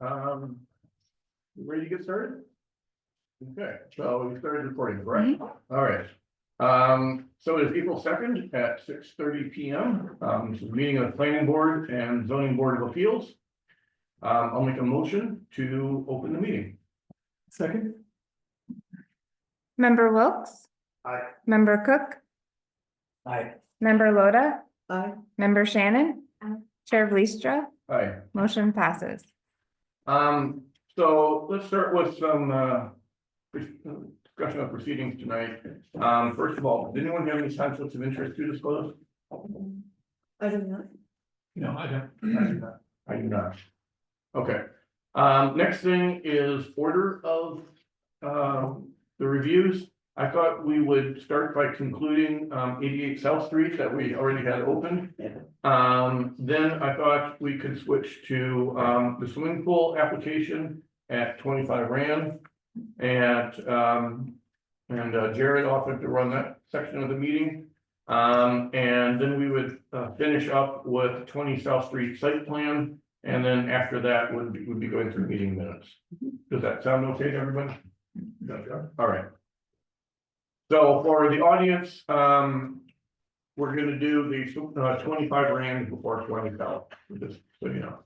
You ready to get started? Okay, so we started recording, correct? All right. So it is April 2nd at 6:30 p.m. This is a meeting of the Planning Board and Zoning Board of Appeals. I'll make a motion to open the meeting. Second. Member Wilks? Aye. Member Cook? Aye. Member Loda? Aye. Member Shannon? Aye. Chair Vlistra? Aye. Motion passes. So let's start with some discussion of proceedings tonight. First of all, does anyone have any conflicts of interest to disclose? I do not. No, I don't. I do not. Okay. Next thing is order of the reviews. I thought we would start by concluding 88 South Street that we already had open. Then I thought we could switch to the swimming pool application at 25 Rand. And Jared offered to run that section of the meeting. And then we would finish up with 20 South Street site plan. And then after that would be going through meeting minutes. Does that sound okay to everybody? All right. So for the audience, we're going to do the 25 Rand before 20 South, just so you know.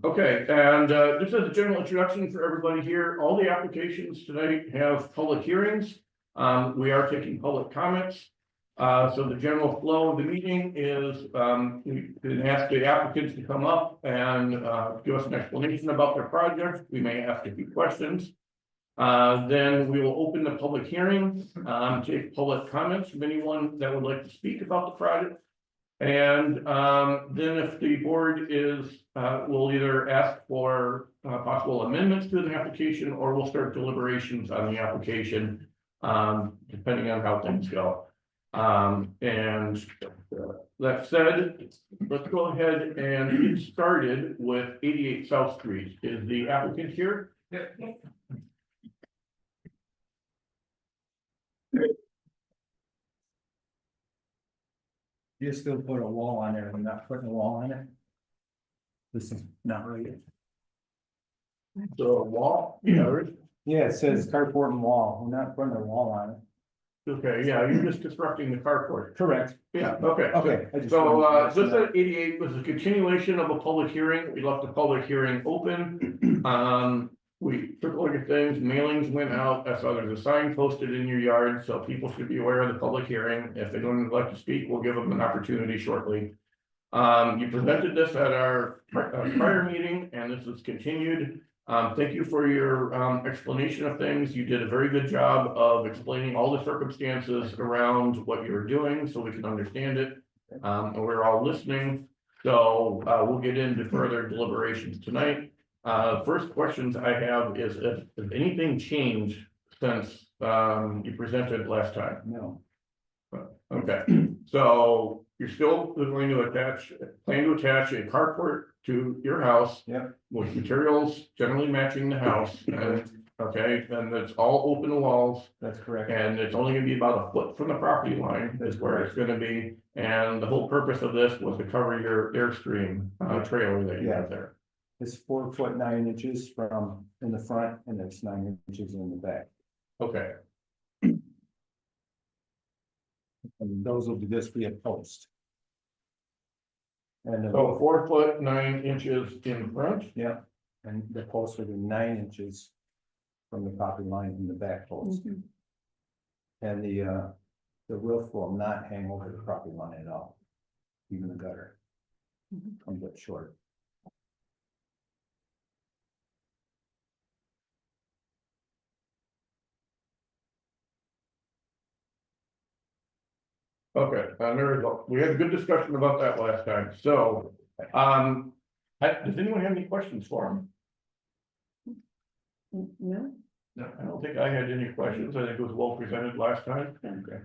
Okay, and just as a general introduction for everybody here, all the applications tonight have public hearings. We are taking public comments. So the general flow of the meeting is we can ask the applicants to come up and give us an explanation about their project. We may ask a few questions. Then we will open the public hearing, take public comments from anyone that would like to speak about the project. And then if the board is, we'll either ask for possible amendments to the application, or we'll start deliberations on the application, depending on how things go. And that said, let's go ahead and get started with 88 South Street. Is the applicant here? Yes. You're still put a wall on there, we're not putting a wall on it. This is not right. So a wall? Yeah. Yeah, it says carport and wall, we're not putting a wall on it. Okay, yeah, you're just disrupting the carport. Correct. Yeah, okay. Okay. So this at 88 was a continuation of a public hearing. We left the public hearing open. We took a look at things, mailings went out. I saw there's a sign posted in your yard, so people should be aware of the public hearing. If they don't like to speak, we'll give them an opportunity shortly. You presented this at our prior meeting, and this is continued. Thank you for your explanation of things. You did a very good job of explaining all the circumstances around what you're doing so we can understand it. And we're all listening. So we'll get into further deliberations tonight. First questions I have is if anything changed since you presented last time? No. Okay, so you're still going to plan to attach a carport to your house. Yep. With materials generally matching the house, and okay, and it's all open walls. That's correct. And it's only gonna be about a foot from the property line is where it's gonna be. And the whole purpose of this was to cover your Airstream trailer that you have there. It's 4 foot 9 inches from in the front, and it's 9 inches in the back. Okay, And those will just be a post. And so 4 foot 9 inches in front. yeah, and the post will be 9 inches from the property line in the back post. And the roof will not hang over the property line at all. Even the gutter comes up short. Okay, we had a good discussion about that last time, so, does anyone have any questions for him? No. No, I don't think I had any questions, I think it was well presented last time. Okay.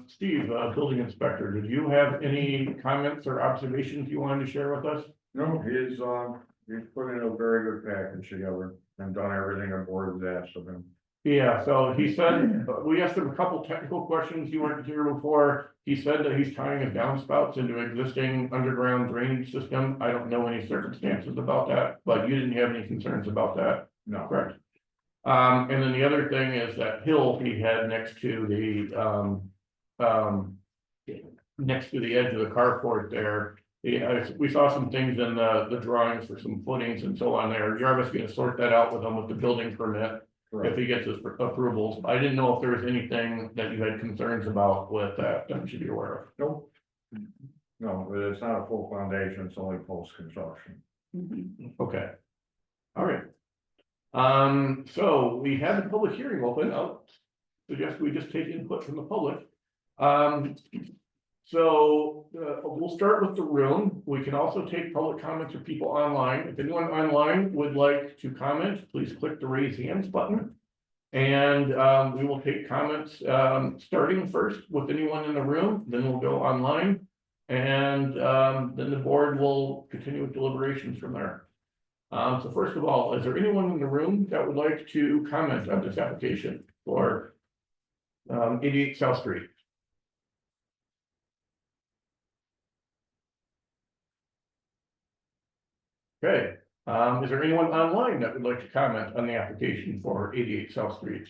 Steve, building inspector, did you have any comments or observations you wanted to share with us? No, he's put in a very good package together and done everything the board has asked of him. Yeah, so he said, we asked him a couple technical questions you weren't here before. He said that he's tying his downspouts into existing underground drainage system. I don't know any circumstances about that, but you didn't have any concerns about that. No. Correct. And then the other thing is that hill he had next to the, next to the edge of the carport there. We saw some things in the drawings for some footings and so on there. You're obviously gonna sort that out with him with the building permit. If he gets his approvals. I didn't know if there was anything that you had concerns about with that you should be aware of. Nope. No, but it's not a full foundation, it's only post-construction. Okay. All right. So we had the public hearing open. I'll suggest we just take input from the public. We'll start with the room. We can also take public comments from people online. If anyone online would like to comment, please click the raise hands button. And we will take comments starting first with anyone in the room, then we'll go online. And then the board will continue with deliberations from there. So first of all, is there anyone in the room that would like to comment on this application for 88 South Street? Okay, is there anyone online that would like to comment on the application for 88 South Street?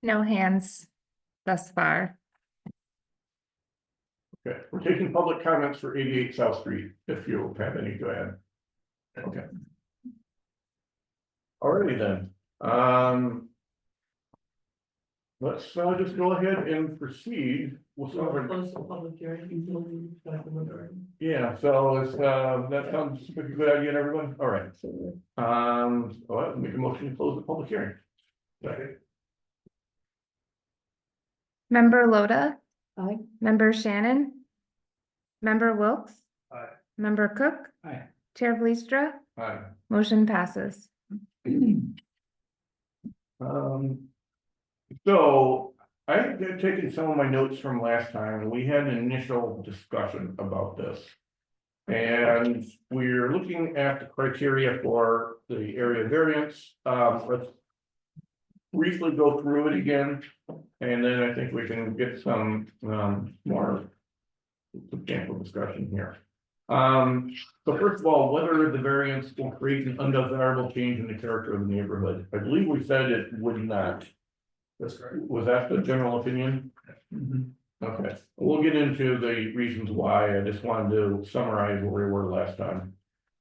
No hands thus far. Okay, we're taking public comments for 88 South Street, if you have any, go ahead. Okay. Alrighty then, let's just go ahead and proceed. We'll start with- Close the public hearing. Yeah, so it's, that sounds like a good idea to everyone, all right. All right, make a motion to close the public hearing. Second. Member Loda, Aye. member Shannon. Member Wilks. Aye. Member Cook. Aye. Chair Fleistra, Aye. motion passes. So I had taken some of my notes from last time, and we had an initial discussion about this. And we're looking at the criteria for the area variance. Let's briefly go through it again, and then I think we can get some more substantial discussion here. So first of all, whether the variance will create an undesirable change in the character of the neighborhood. I believe we said it would not. That's correct. Was that the general opinion? Okay, we'll get into the reasons why. I just wanted to summarize where we were last time.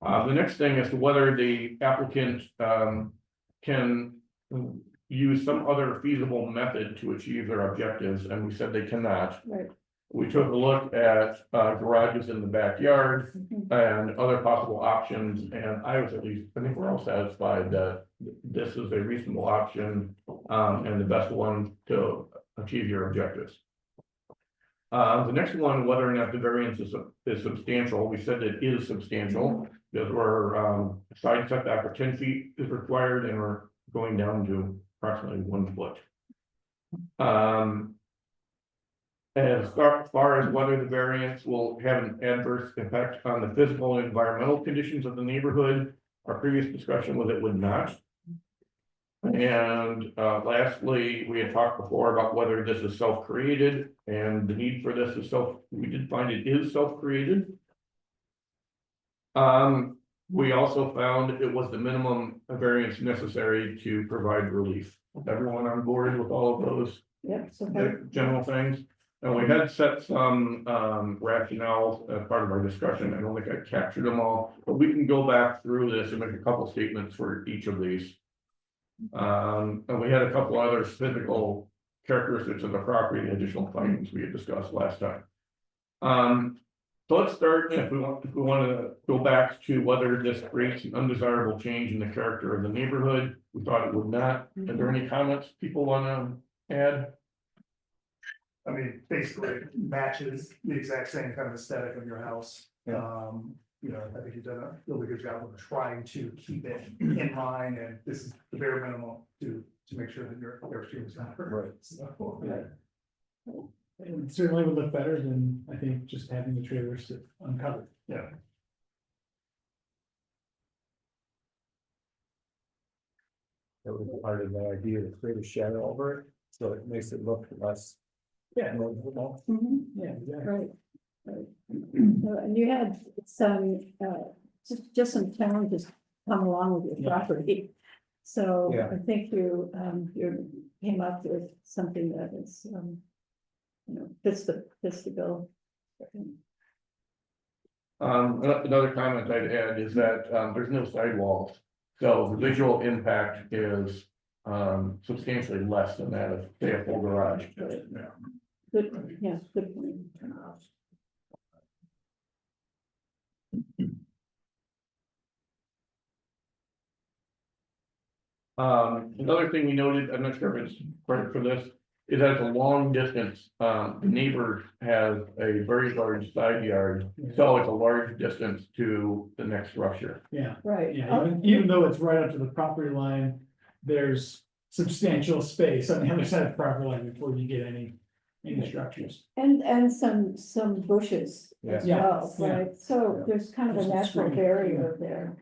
The next thing is whether the applicant can use some other feasible method to achieve their objectives, and we said they cannot. Right. We took a look at garages in the backyard and other possible options, and I was at least, I think we're all satisfied that this is a reasonable option and the best one to achieve your objectives. The next one, whether or not the variance is substantial, we said it is substantial, because we're side setback for 10 feet is required, and we're going down to approximately 1 foot. As far as whether the variance will have an adverse impact on the physical and environmental conditions of the neighborhood, our previous discussion was it would not. And lastly, we had talked before about whether this is self-created, and the need for this is we did find it is self-created. We also found it was the minimum variance necessary to provide relief. Everyone on board with all of those Yep, so far. general things? And we had set some rationales as part of our discussion. I don't think I captured them all, but we can go back through this and make a couple statements for each of these. And we had a couple other physical characteristics of the property and additional findings we had discussed last time. So let's start, if we want to go back to whether this creates an undesirable change in the character of the neighborhood. We thought it would not. Are there any comments people want to add? I mean, basically it matches the exact same kind of aesthetic of your house. Yeah. You know, I think you've done a really good job of trying to keep it in mind, and this is the bare minimum to make sure that your stream is not hurt. Right. So, It certainly would look better than, I think, just having the trailers uncovered. yeah. That was part of the idea to create a shadow over it, so it makes it look less. Yeah. noticeable. Yeah, exactly. Right, right. And you had some, just some challenges come along with your Yeah. property. So Yeah. I think you came up with something that is, fits the bill. Another comment I'd add is that, there's no sidewalls. So the visual impact is, substantially less than that of, say, a full garage. Good, yeah, good point. Another thing we noted, I'm not sure if it's part for this, is that it's a long distance. The neighbor has a very large side yard, so it's a large distance to the next structure. Yeah, Right. yeah, even though it's right up to the property line, there's substantial space on the other side of the property line before you get any structures. And some bushes as Yeah. well, Yeah. right? So Yeah. there's kind of a There's some natural screening, barrier there.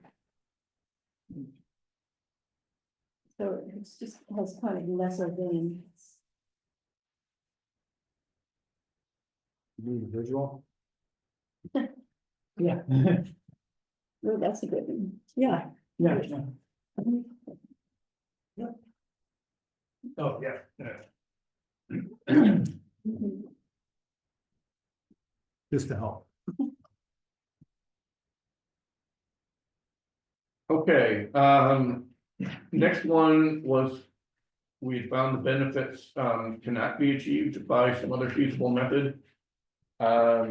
So it's just has kind of lesser than. Need a visual? Yeah. Oh, that's a good one. Yeah. Yeah, Oh, yeah, yeah. Mhm. Just to help. Okay, next one was. We found the benefits, cannot be achieved by some other feasible method. Yeah,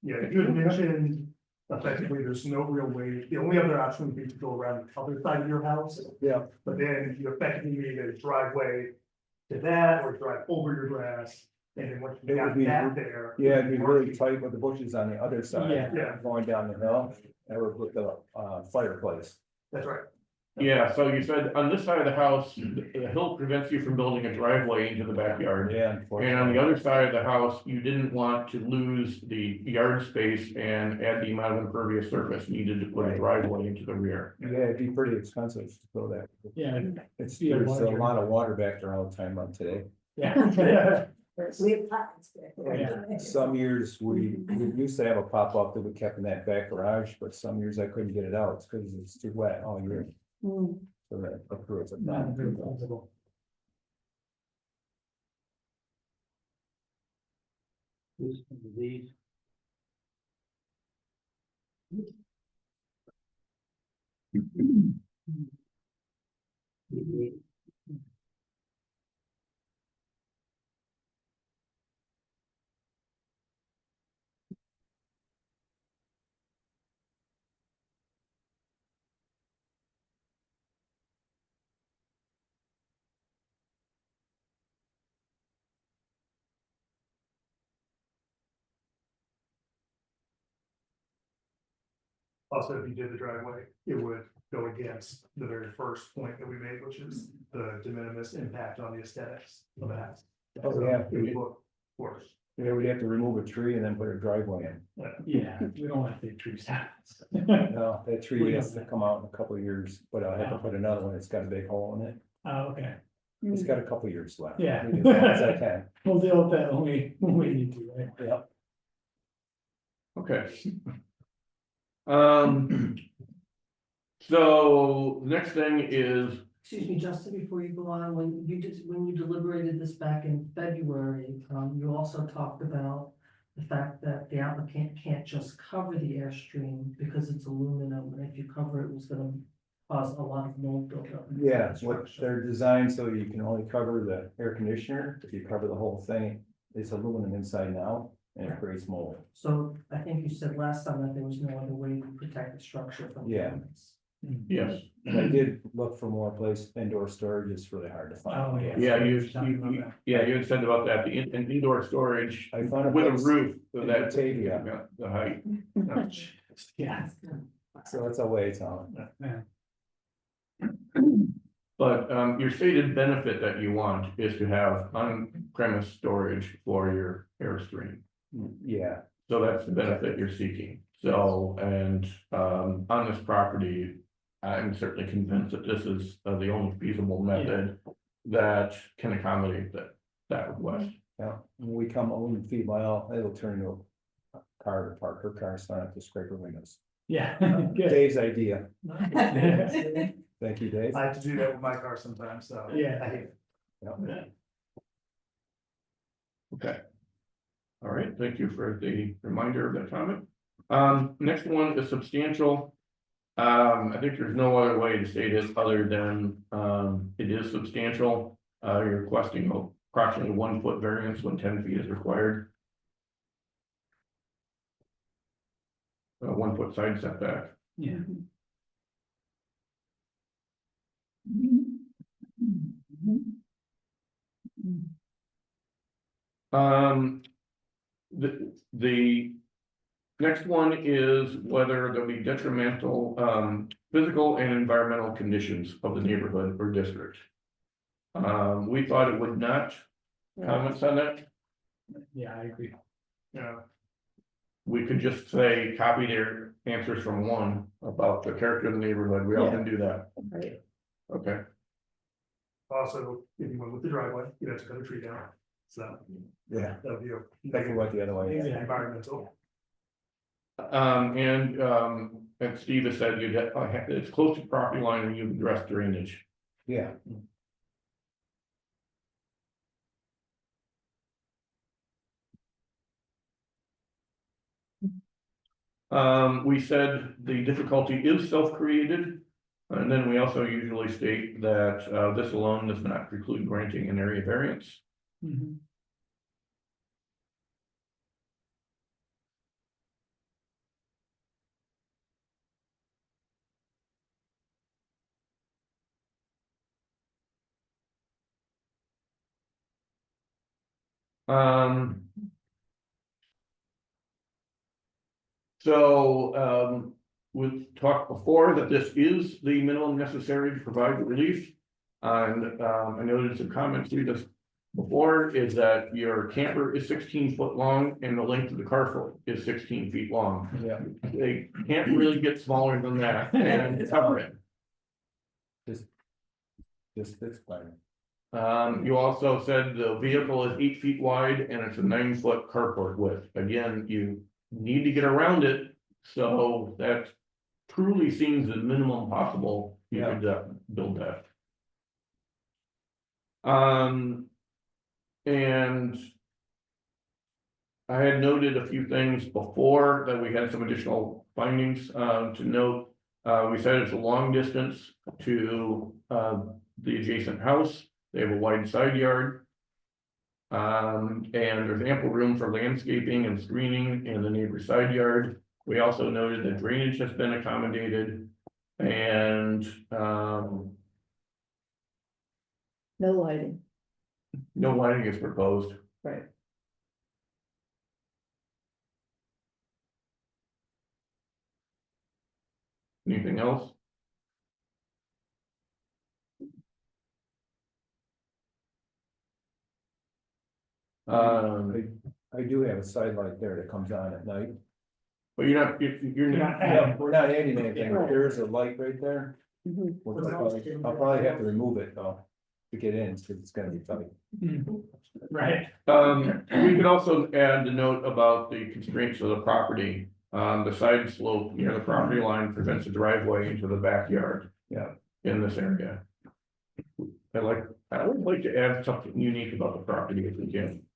you had mentioned effectively there's no real way, the only other option would be to go around the other side of your house. Yeah. But then you effectively need a driveway to that or drive over your grass. And then once you It would got be- that there. Yeah, it'd be really tight with the bushes on the other side. Yeah. Going down the hill, and with the fireplace. That's right. Yeah, so you said on this side of the house, the hill prevents you from building a driveway into the backyard. Yeah. And on unfortunately. the other side of the house, you didn't want to lose the yard space and add the amount of impervious surface needed to put a Right. driveway into the rear. Yeah, it'd be pretty expensive to build that. yeah, It's, Yeah, there's a larger. lot of water back there all the time on today. yeah. We have pockets there. Yeah. Some years we used to have a pop-up that we kept in that back garage, but some years I couldn't get it out, it's because it's too wet all year. Mm. So that approves it. Not very plausible. Also, if you did the driveway, it would go against the very first point that we made, which is the de minimis impact on the aesthetics of the house. Oh, yeah. It would look worse. Yeah, we'd have to remove a tree and then put a driveway in. Yeah, we don't want big trees down. No, that tree has to come out in a couple of years, but I'll have to put another one, it's got a big hole in it. Oh, okay, It's got a couple of years left. Yeah. As long as I can. we'll deal with that when we need to, right? Yep. Okay. So the next thing is, Excuse me, Justin, before you go on, when you deliberated this back in February, you also talked about the fact that the applicant can't just cover the airstream because it's aluminum, and if you cover it, was gonna cause a lot of mold buildup. Yeah, it's what they're designed so you can only cover the air conditioner. If you cover the whole thing, it's aluminum inside now and it creates mold. So I think you said last time that there was no other way to protect the structure from Yeah. elements. yes, And I did look for more place, indoor storage, it's really hard to find. Oh, yeah. yeah, you had said about that, the indoor storage I found a with a place roof, so in that, Batavia. the height. Yeah. So it's a ways on. But your stated benefit that you want is to have on-premise storage for your Airstream. Yeah, So that's the benefit you're seeking. So, and on this property, I'm certainly convinced that this is the only feasible method that can accommodate that request. Yeah, when we come own feet mile, it'll turn into a car to park her car, so I don't have to scrape her windows. Yeah, good. Dave's idea. Thank you, Dave. I have to do that with my car sometimes, so. Yeah. I hate it. Yeah. Okay. All right, thank you for the reminder of that comment. Next one is substantial. I think there's no other way to say this other than, it is substantial. You're requesting approximately 1 foot variance when 10 feet is required. 1 foot side setback. Yeah. The next one is whether there'll be detrimental, physical and environmental conditions of the neighborhood or district. We thought it would not. Comments on that? Yeah, I agree. Yeah, We could just say, copy their answers from one about the character of the neighborhood. We often do that. Right. Okay. also, if you went with the driveway, you'd have to cut a tree down, so Yeah, that would be a definitely negative went the other way. Exactly. environmental. And Steve has said it's close to property line and you've addressed drainage. Yeah, We said the difficulty is self-created. And then we also usually state that, this alone does not preclude granting an area variance. Mhm. Um. So, we talked before that this is the minimum necessary to provide the relief. And, I noted some comments through this before is that your camper is 16 foot long and the length of the carport is 16 feet long. yeah, They can't really get smaller than that and cover it. just fits fine. You also said the vehicle is 8 feet wide and it's a 9 foot carport width. Again, you need to get around it. So that truly seems the minimum possible. You Yeah. could build that. And I had noted a few things before that we had some additional findings to note. We said it's a long distance to the adjacent house. They have a wide side yard. And there's ample room for landscaping and screening in the neighbor's side yard. We also noted that drainage has been accommodated and No lighting, no lighting is proposed. right. Anything else? I do have a side light there that comes on at night. But you're not. Yeah, we're not adding anything, there is a light right there. Mhm. Which I'll probably have to remove it though, to get in, because it's gonna be tight. Mhm. Right. We could also add the note about the constraints of the property. The side slope near the property line prevents a driveway into the backyard. Yeah. In this area. I would like to add something unique about the property if we can.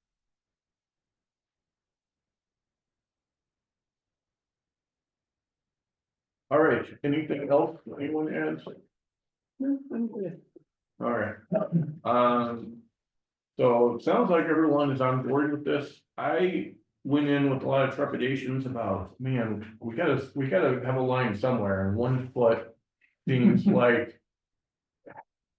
All right, anything else anyone adds? No, I'm good. All right. So it sounds like everyone is on board with this. I went in with a lot of trepidations about, man, we gotta have a line somewhere and 1 foot seems like.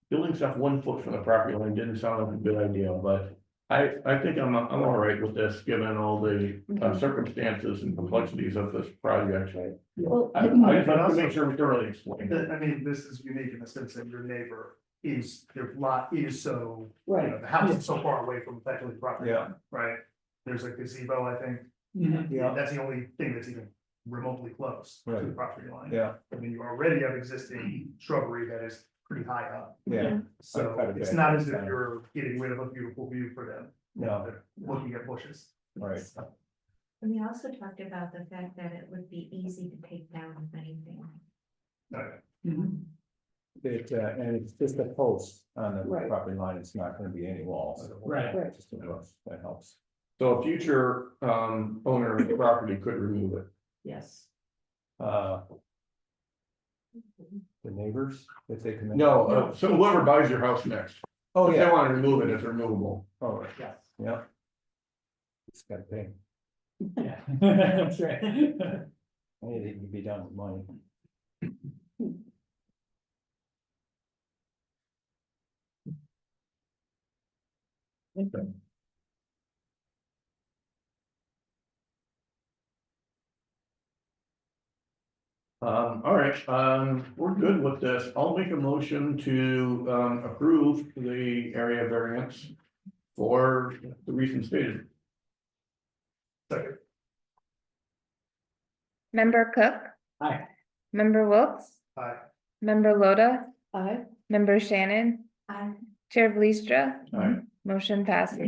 Building stuff 1 foot from the property line didn't sound like a good idea, but I think I'm all right with this, given all the circumstances and complexities of this project. Well, I just have to make sure we thoroughly explain it. I mean, this is unique in the sense that your neighbor is, your lot is so, right, the house is so far away from effectively the property Yeah. line, right? There's a gazebo, I think, Mhm. Yeah. that's the only thing that's even remotely close to the Right. property line. Yeah, I mean, you already have existing shrubbery that is pretty high up. yeah, So cut it it's back not as if down. you're getting rid of a beautiful view for them. No. They're looking at bushes. right. And we also talked about the fact that it would be easy to take down if anything. And it's just a post on the Right. property line, it's not gonna be any walls. Right. Right. Just a roof, that helps. So a future, owner of the property could remove it. Yes. Uh. The neighbors, if they come in. No, so whoever buys your house next, Oh, if they yeah, wanna remove it, it's removable. oh, right, Yes. yeah. It's gotta pay, Yeah, that's right. anything can be done with money. Okay. All right, we're good with this. I'll make a motion to, approve the area variance for the reasons stated. Second. Member Cook, Aye. Member Wilks, Aye. Member Loda, Aye. Member Shannon, I, Chair Bleastra, All right, motion passes.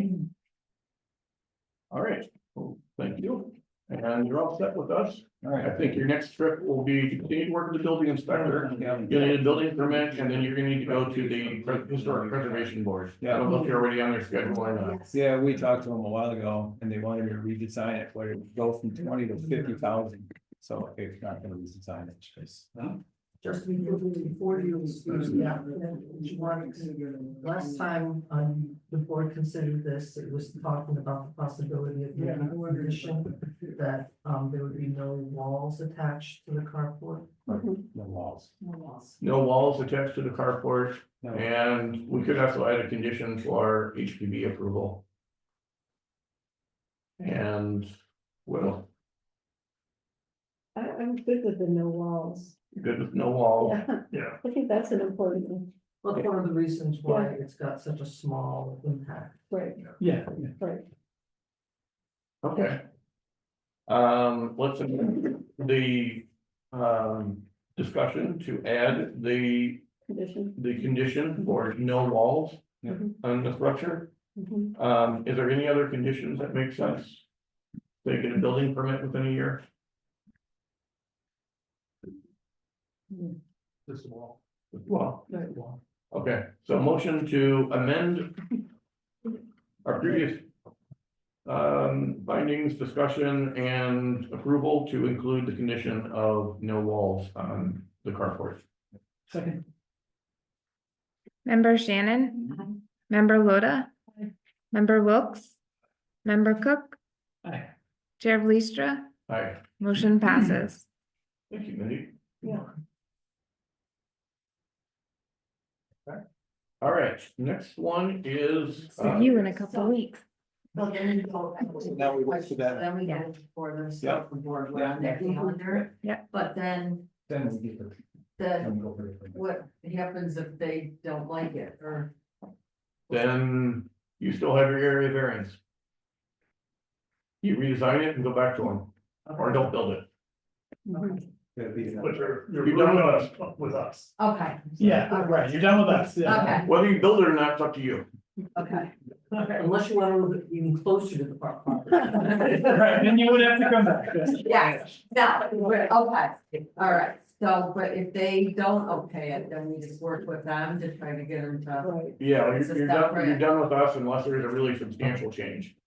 all right, well, thank you. And you're all set with us. All I right, think your next trip will be to continue to work with the building inspector. You'll need a building permit, and then you're gonna need to go to the historic preservation board. I don't know if you're already on their schedule or not. yeah, we talked to them a while ago, and they wanted me to redesign it, where it would go from 20 to 50,000. So it's not gonna redesign it, just. Just before you excuse the applicant, last time, the board considered this, it was talking about the possibility of making a condition that, there would be no walls attached to the carport. Mhm. No walls. No walls. No walls attached to the carport, No. and we could also add a condition for HPV approval. And, well, I'm good with the no walls. good with no walls. Yeah, Yeah, I think that's an important thing. Well, that's one of the reasons why it's got such a small impact. Right, Yeah, right. Okay. Let's amend the, discussion to add the Condition. condition for no walls Yeah. on the structure. Mhm. Is there any other conditions that make sense? They get a building permit within a year? this wall. Well, Right. okay, so motion to amend our previous findings, discussion, and approval to include the condition of no walls on the carport. second. Member Shannon, Member Loda, Member Wilks, Member Cook, Aye. Chair Bleastra, Aye, motion passes. thank you, Mindy. Yeah. All right, next one is. See you in a couple weeks. So then you go. So now we wait for that. Then we Yeah. go for the Yeah. select board, we're on Yeah. their calendar. Yeah. But then Then we get the. the, go for it. what happens if they don't like it, or? Then you still have your area variance. You redesign it and go back to them, or don't build it. That'd be the- But you're You're done with us. with us. Okay. Yeah, right, you're done with us. Yeah. Okay. Whether you build it or not, it's up to you. Okay. Unless you want to move it even closer to the park property. Right, then you would have to come back. Yes, no, okay, all right, so, but if they don't okay it, then we just work with them to try to get them to. Right. Yeah, It's a you're done, separate- you're done with us unless there's a really substantial change.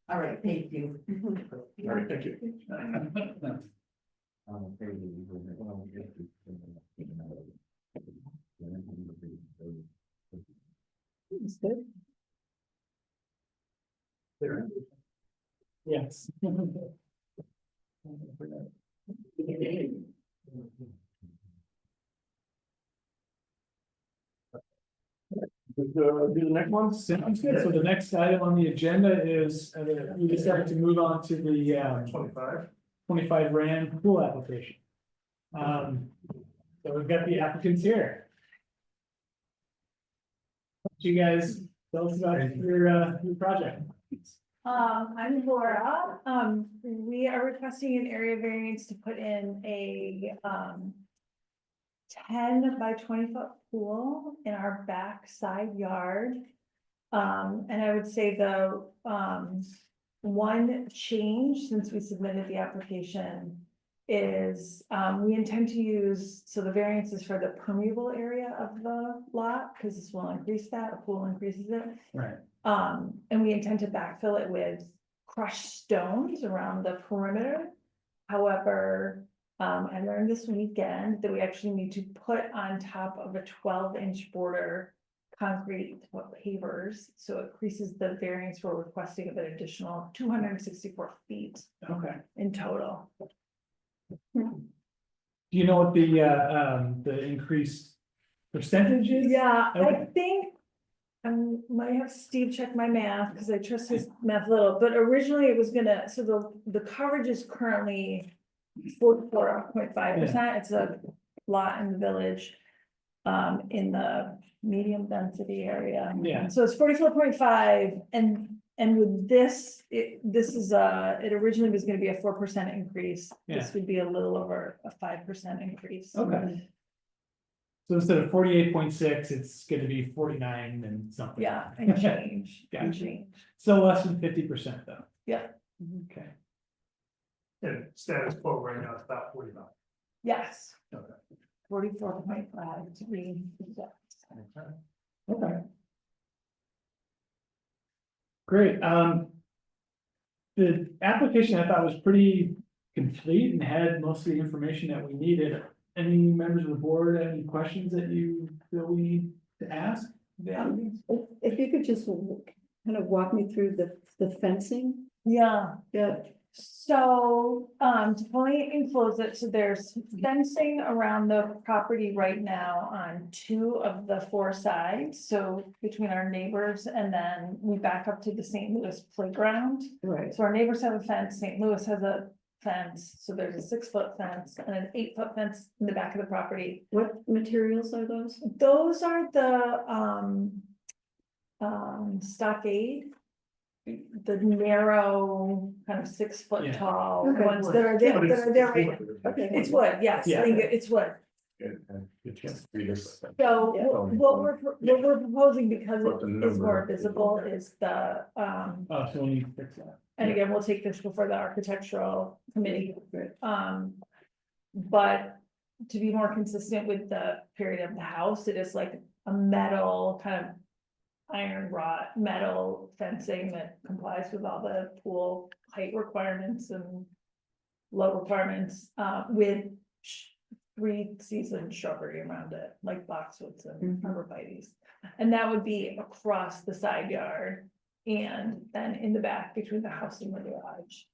All right, thank you. Mhm. All right, thank you. That's good. Yes. Do the next one? Sounds good. So the next item on the agenda is, we decided to move on to the, 25. 25 Rand pool application. So we've got the applicants here. You guys tell us about your project. I'm Laura. We are requesting an area variance to put in a, 10 by 20 foot pool in our back side yard. And I would say the, one change since we submitted the application is, we intend to use, so the variance is for the permeable area of the lot, because this will increase that, a pool increases it. Right. And we intend to backfill it with crushed stones around the perimeter. However, I learned this weekend that we actually need to put on top of a 12-inch border concrete pavers, so it increases the variance we're requesting of an additional 264 feet Okay. in total. Do you know what the increased percentage is? Yeah, I Okay. think. I might have Steve check my math, because I trust his math a little, but originally it was gonna, so the coverage is currently 44.5%, it's a lot in the village. In the medium density area. Yeah. So it's 44.5, and with this, this is it originally was gonna be a 4% increase. Yeah. This would be a little over a 5% increase. Okay. So instead of 48.6, it's gonna be 49 and something. Yeah, and change, and Gotcha. change. So less than 50% though. Yeah. Okay. And status quo right now, it's about 45. Yes. Okay. 44.5 to be exact. Okay. Great, the application I thought was pretty complete and had most of the information that we needed. Any members of the board, have any questions that you feel we need to ask? If you could just kind of walk me through the fencing, Yeah. yeah, So, to fully enclose it, so there's fencing around the property right now on 2 of the 4 sides. So between our neighbors, and then we back up to the St. Louis playground. right, So our neighbors have a fence, St. Louis has a fence, so there's a 6-foot fence and an 8-foot fence in the back of the property. what materials are those? Those are the, stockade. The narrow, kind of 6-foot Yeah. tall Okay. ones that are there, that are there right now. Okay. It's wood, yes, Yeah. it's wood. So Yeah. what we're proposing, because What the it is more number- visible, is the, Oh, so we need to fix that. and again, we'll take this before the architectural committee. Right. But to be more consistent with the period of the house, it is like a metal kind of iron wrought metal fencing that complies with all the pool height requirements and low requirements, with 3-season shrubbery around it, like boxwoods and Mhm. arborvitaes. And that would be across the side yard and then in the back between the house and the garage.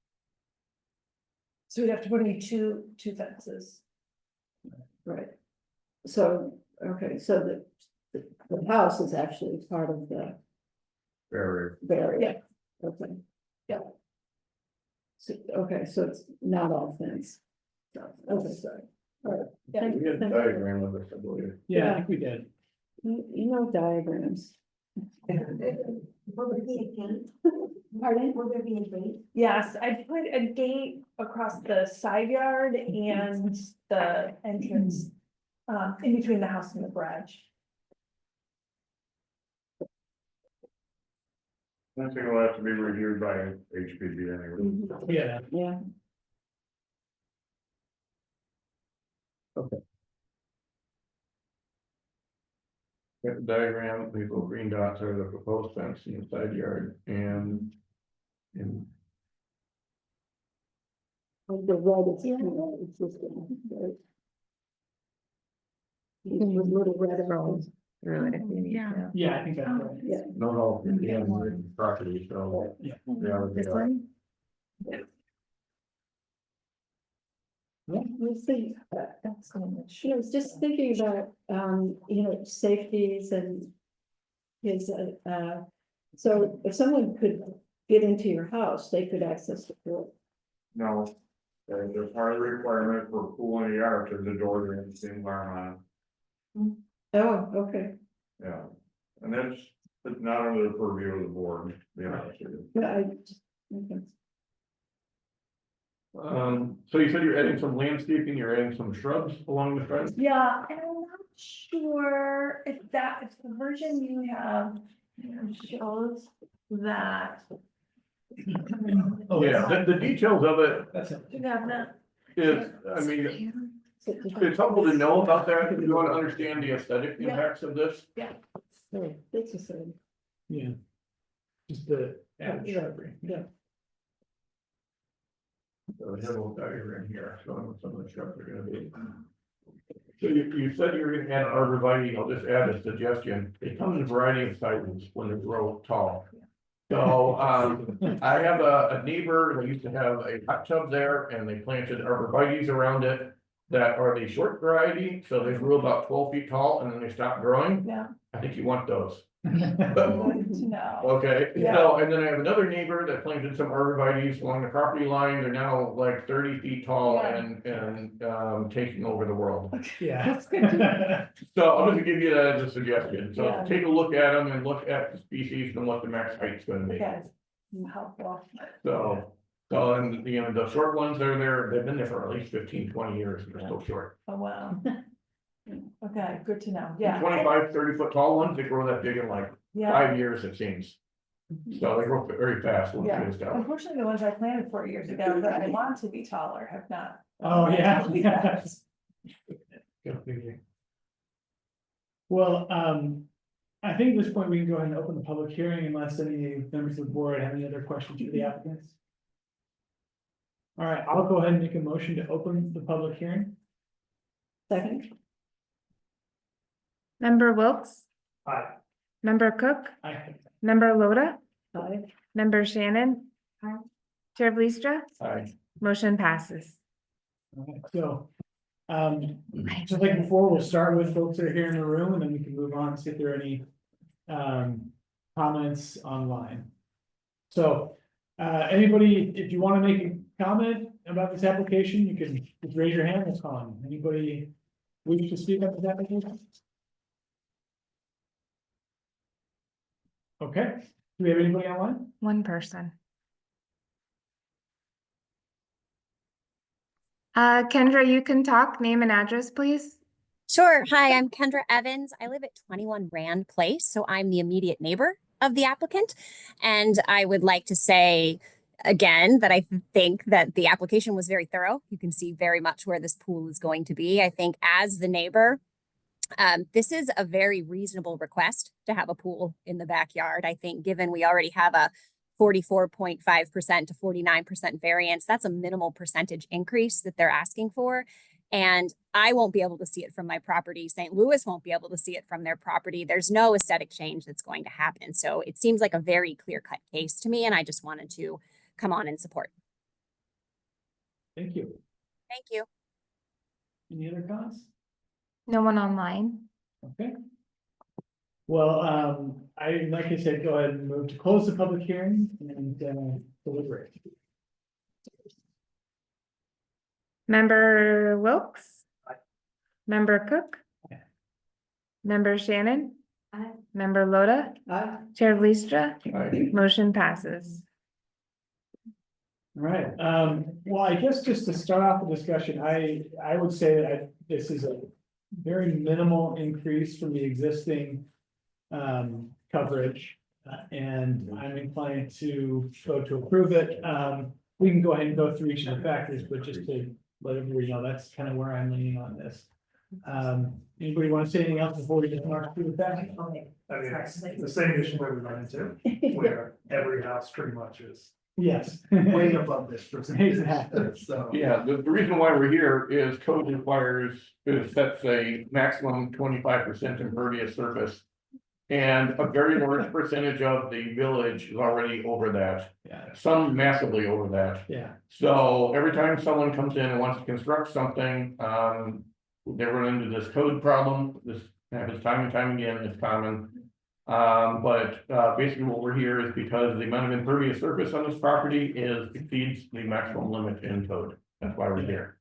So we'd have to put in two fences. Right. So, okay, so the house is actually part of the Very. barrier. Okay. Yeah. So, okay, so it's not all fence. Okay, sorry. All right. Yeah. Thank We you. had a Thank you. diagram of this, I believe. Yeah, I think we did. You know diagrams. Will there be a gate? Pardon? Will there be a gate? Yes, I put a gate across the side yard and the entrance, in between the house and the garage. I think it'll have to be reviewed by HPD anyway. Yeah, Yeah, Got the diagram, these little green dots are the proposed fence in the side yard and. And the red is existing, right? Even with little red arrows. Through it if you need to. yeah, I think that's right. Yeah. not all in the property, so. Yeah. They This are. one? Let's see, That's the one that I was just thinking about, safeties and his, so if someone could get into your house, they could access the pool. No, there's part of the requirement for pool in the yard, because the doors are in the same environment. Oh, okay. Yeah, and that's not under the purview of the board, to be honest with you. Yeah, I Okay. So you said you're adding some landscaping, you're adding some shrubs along the front? Yeah, and I'm not sure if the version you have shows that. Oh, Yeah, the details of it That's it. You have that? is, I mean, So just- it's helpful to know about that if you want to understand the aesthetic Yeah. impacts of this. Oh, that's the same. Yeah. Just the average shrubbery. Yeah. So we have a little diagram here showing what some of the shrubs are gonna be. So you said you were gonna add arborvitae, I'll just add a suggestion, they come in a variety of sizes when they grow tall. So, I have a neighbor that used to have a hot tub there and they planted arborvitaes around it. That are the short variety, so they grew about 12 feet tall and then they stopped growing, Yeah. I think you want those. Good to know. Okay, Yeah. so, and then I have another neighbor that planted some arborvitaes along the property line, they're now like 30 feet tall Yeah. and taking over the world. Yeah. That's good to So I'm gonna give you that as a suggestion, so Yeah. take a look at them and look at the species and what the max height's gonna be. Okay, helpful. So, and, you know, the short ones, they've been there for at least 15, 20 years, they're still short. Oh, wow. Okay, good to know, yeah. 25, 30 foot tall ones, they grow that big in like Yeah, 5 years, it seems. So they grow very fast once yeah. they established. Unfortunately, the ones I planted 4 years ago that I want to be taller have not. Oh, yeah. Well, I think at this point we can go ahead and open the public hearing unless any members of the board have any other questions for the applicants. All right, I'll go ahead and make a motion to open the public hearing. Second, Member Wilks, Aye. member Cook, I, member Loda, aye. member Shannon. Chair Bleastra, Aye. motion passes. okay, so, just like before, we'll start with folks that are here in the room and then we can move on and see if there are any comments online. So, anybody, if you want to make a comment about this application, you can just raise your hand, it's on. Anybody wish to speak about this application? Okay, do we have anybody online? One person. Kendra, you can talk, name and address, please. Sure. Hi, I'm Kendra Evans. I live at 21 Rand Place, so I'm the immediate neighbor of the applicant. And I would like to say again that I think that the application was very thorough. You can see very much where this pool is going to be. I think as the neighbor, this is a very reasonable request to have a pool in the backyard. I think given we already have a 44.5% to 49% variance, that's a minimal percentage increase that they're asking for. And I won't be able to see it from my property. St. Louis won't be able to see it from their property. There's no aesthetic change that's going to happen. So it seems like a very clear-cut case to me, and I just wanted to come on and support. Thank you. Thank you. Any other comments? No one online. Okay. Well, like I said, go ahead and move to close the public hearing and deliberate. Member Wilks. Aye. Member Cook. Aye. Member Shannon. Aye. Member Loda, Aye. Chair Bleastra, Aye. motion passes. All right, well, I guess just to start off the discussion, I would say that this is a very minimal increase from the existing coverage. And I'm inclined to vote to approve it. We can go ahead and go through each of the factors, but just to let everybody know, that's kind of where I'm leaning on this. Anybody want to say anything else before we just march through the facts? I mean, it's the same issue that we run into, where every house pretty much is Yes. way above this percentage. Exactly. So. Yeah, the reason why we're here is code requires, it sets a maximum 25% impervious surface. And a very large percentage of the village is already over that, Yeah, some massively over that. yeah, So every time someone comes in and wants to construct something, they run into this code problem. This happens time and time again, it's common. But basically what we're here is because the amount of impervious surface on this property exceeds the maximum limit in code. That's why we're here.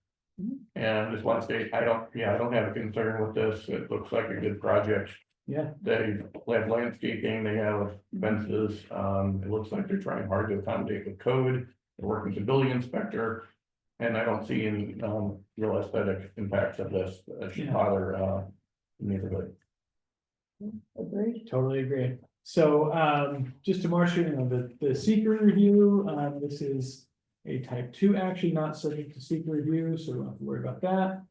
And just want to say, I don't have a concern with this. It looks like a good project. Yeah. They have landscaping, they have fences, it looks like they're trying hard to accommodate the code, they're working with the building inspector. And I don't see any, real aesthetic impacts of this that should Yeah. bother, the neighborhood. Agreed. Totally agree. So, just to mark you know, the secret review, this is a type 2 action, not subject to secret review, so we don't have to worry about that.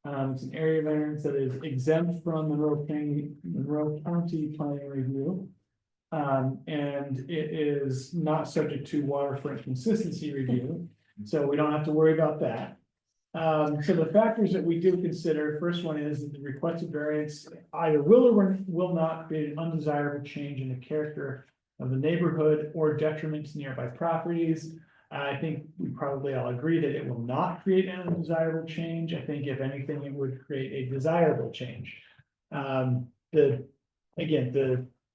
It's an area variance that is exempt from Monroe County planning review. And it is not subject to waterfront consistency review, so we don't have to worry about that. So the factors that we do consider, first one is that the requested variance either will or will not create an undesirable change in the character of the neighborhood or detriment to nearby properties. I think we probably all agree that it will not create an undesirable change. I think if anything, it would create a desirable change. The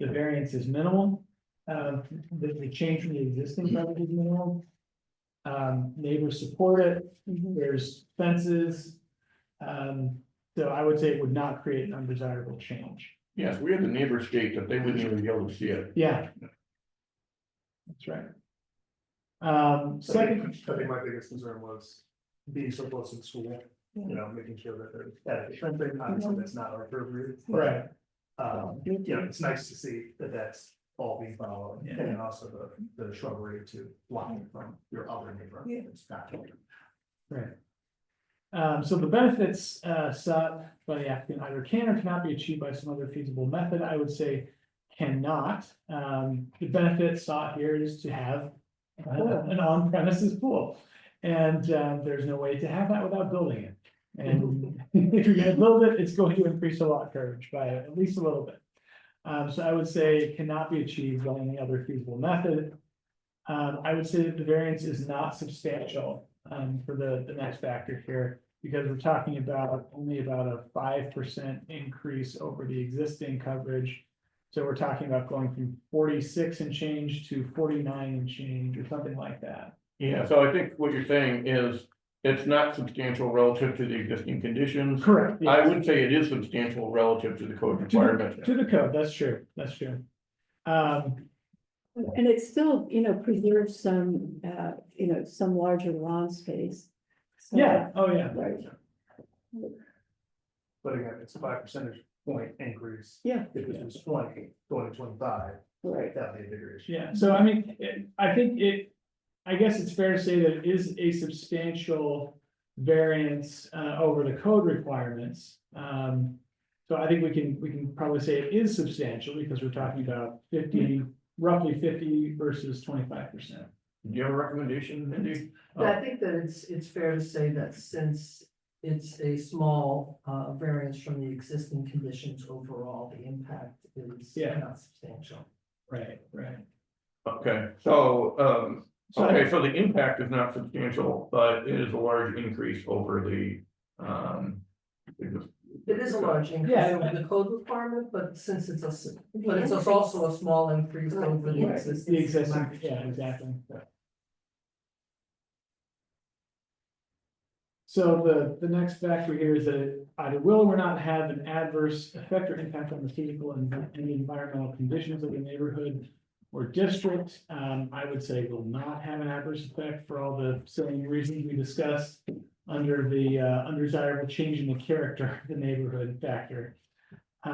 variance is minimal. The change from the existing coverage is minimal. Neighbors support it. There's fences. So I would say it would not create an undesirable change. Yes, we had the neighbors state that they wouldn't even be able to see it. Yeah. That's right. Second. I think my biggest concern was being so close to the school, you know, making sure that there's adequate fencing, obviously that's not our purview. but, Right. You know, it's nice to see that that's all being followed, Yeah. and then also the shrubbery to block it from your other neighbor. Yeah. It's not- Right. So the benefits sought by the applicant either can or cannot be achieved by some other feasible method. I would say cannot. The benefit sought here is to have an on-premises pool. And there's no way to have that without building it. And if you're gonna build it, it's going to increase the lot coverage by at least a little bit. So I would say it cannot be achieved by any other feasible method. I would say that the variance is not substantial for the next factor here, because we're talking about only about a 5% increase over the existing coverage. So we're talking about going from 46 and change to 49 and change or something like that. Yeah, so I think what you're saying is it's not substantial relative to the existing conditions. Correct. I would say it is substantial relative to the code requirement. To the code, that's true, that's true. And it still, you know, preserves some, you know, some larger lawn space. So- Yeah, oh yeah. Right, But again, it's a 5 percentage point increase. yeah, If it was 20, going to 25, right. that'd be a bigger issue. Yeah, so I mean, I guess it's fair to say that it is a substantial variance over the code requirements. So I think we can probably say it is substantial because we're talking about roughly 50 versus 25%. Do you have a recommendation, Mindy? Yeah, I think that it's fair to say that since it's a small variance from the existing conditions overall, the impact is Yeah. not substantial. Right. Okay, so, so the impact is not substantial, but it is a large increase over the, It is a large increase Yeah. over the code requirement, but since it's also a small increase over the Right, existing. the existing, yeah, exactly. So the next factor here is that it either will or not have an adverse effect or impact on the physical and the environmental conditions of the neighborhood or district. I would say will not have an adverse effect for all the same reasons we discussed under the undesirable change in the character of the neighborhood factor. I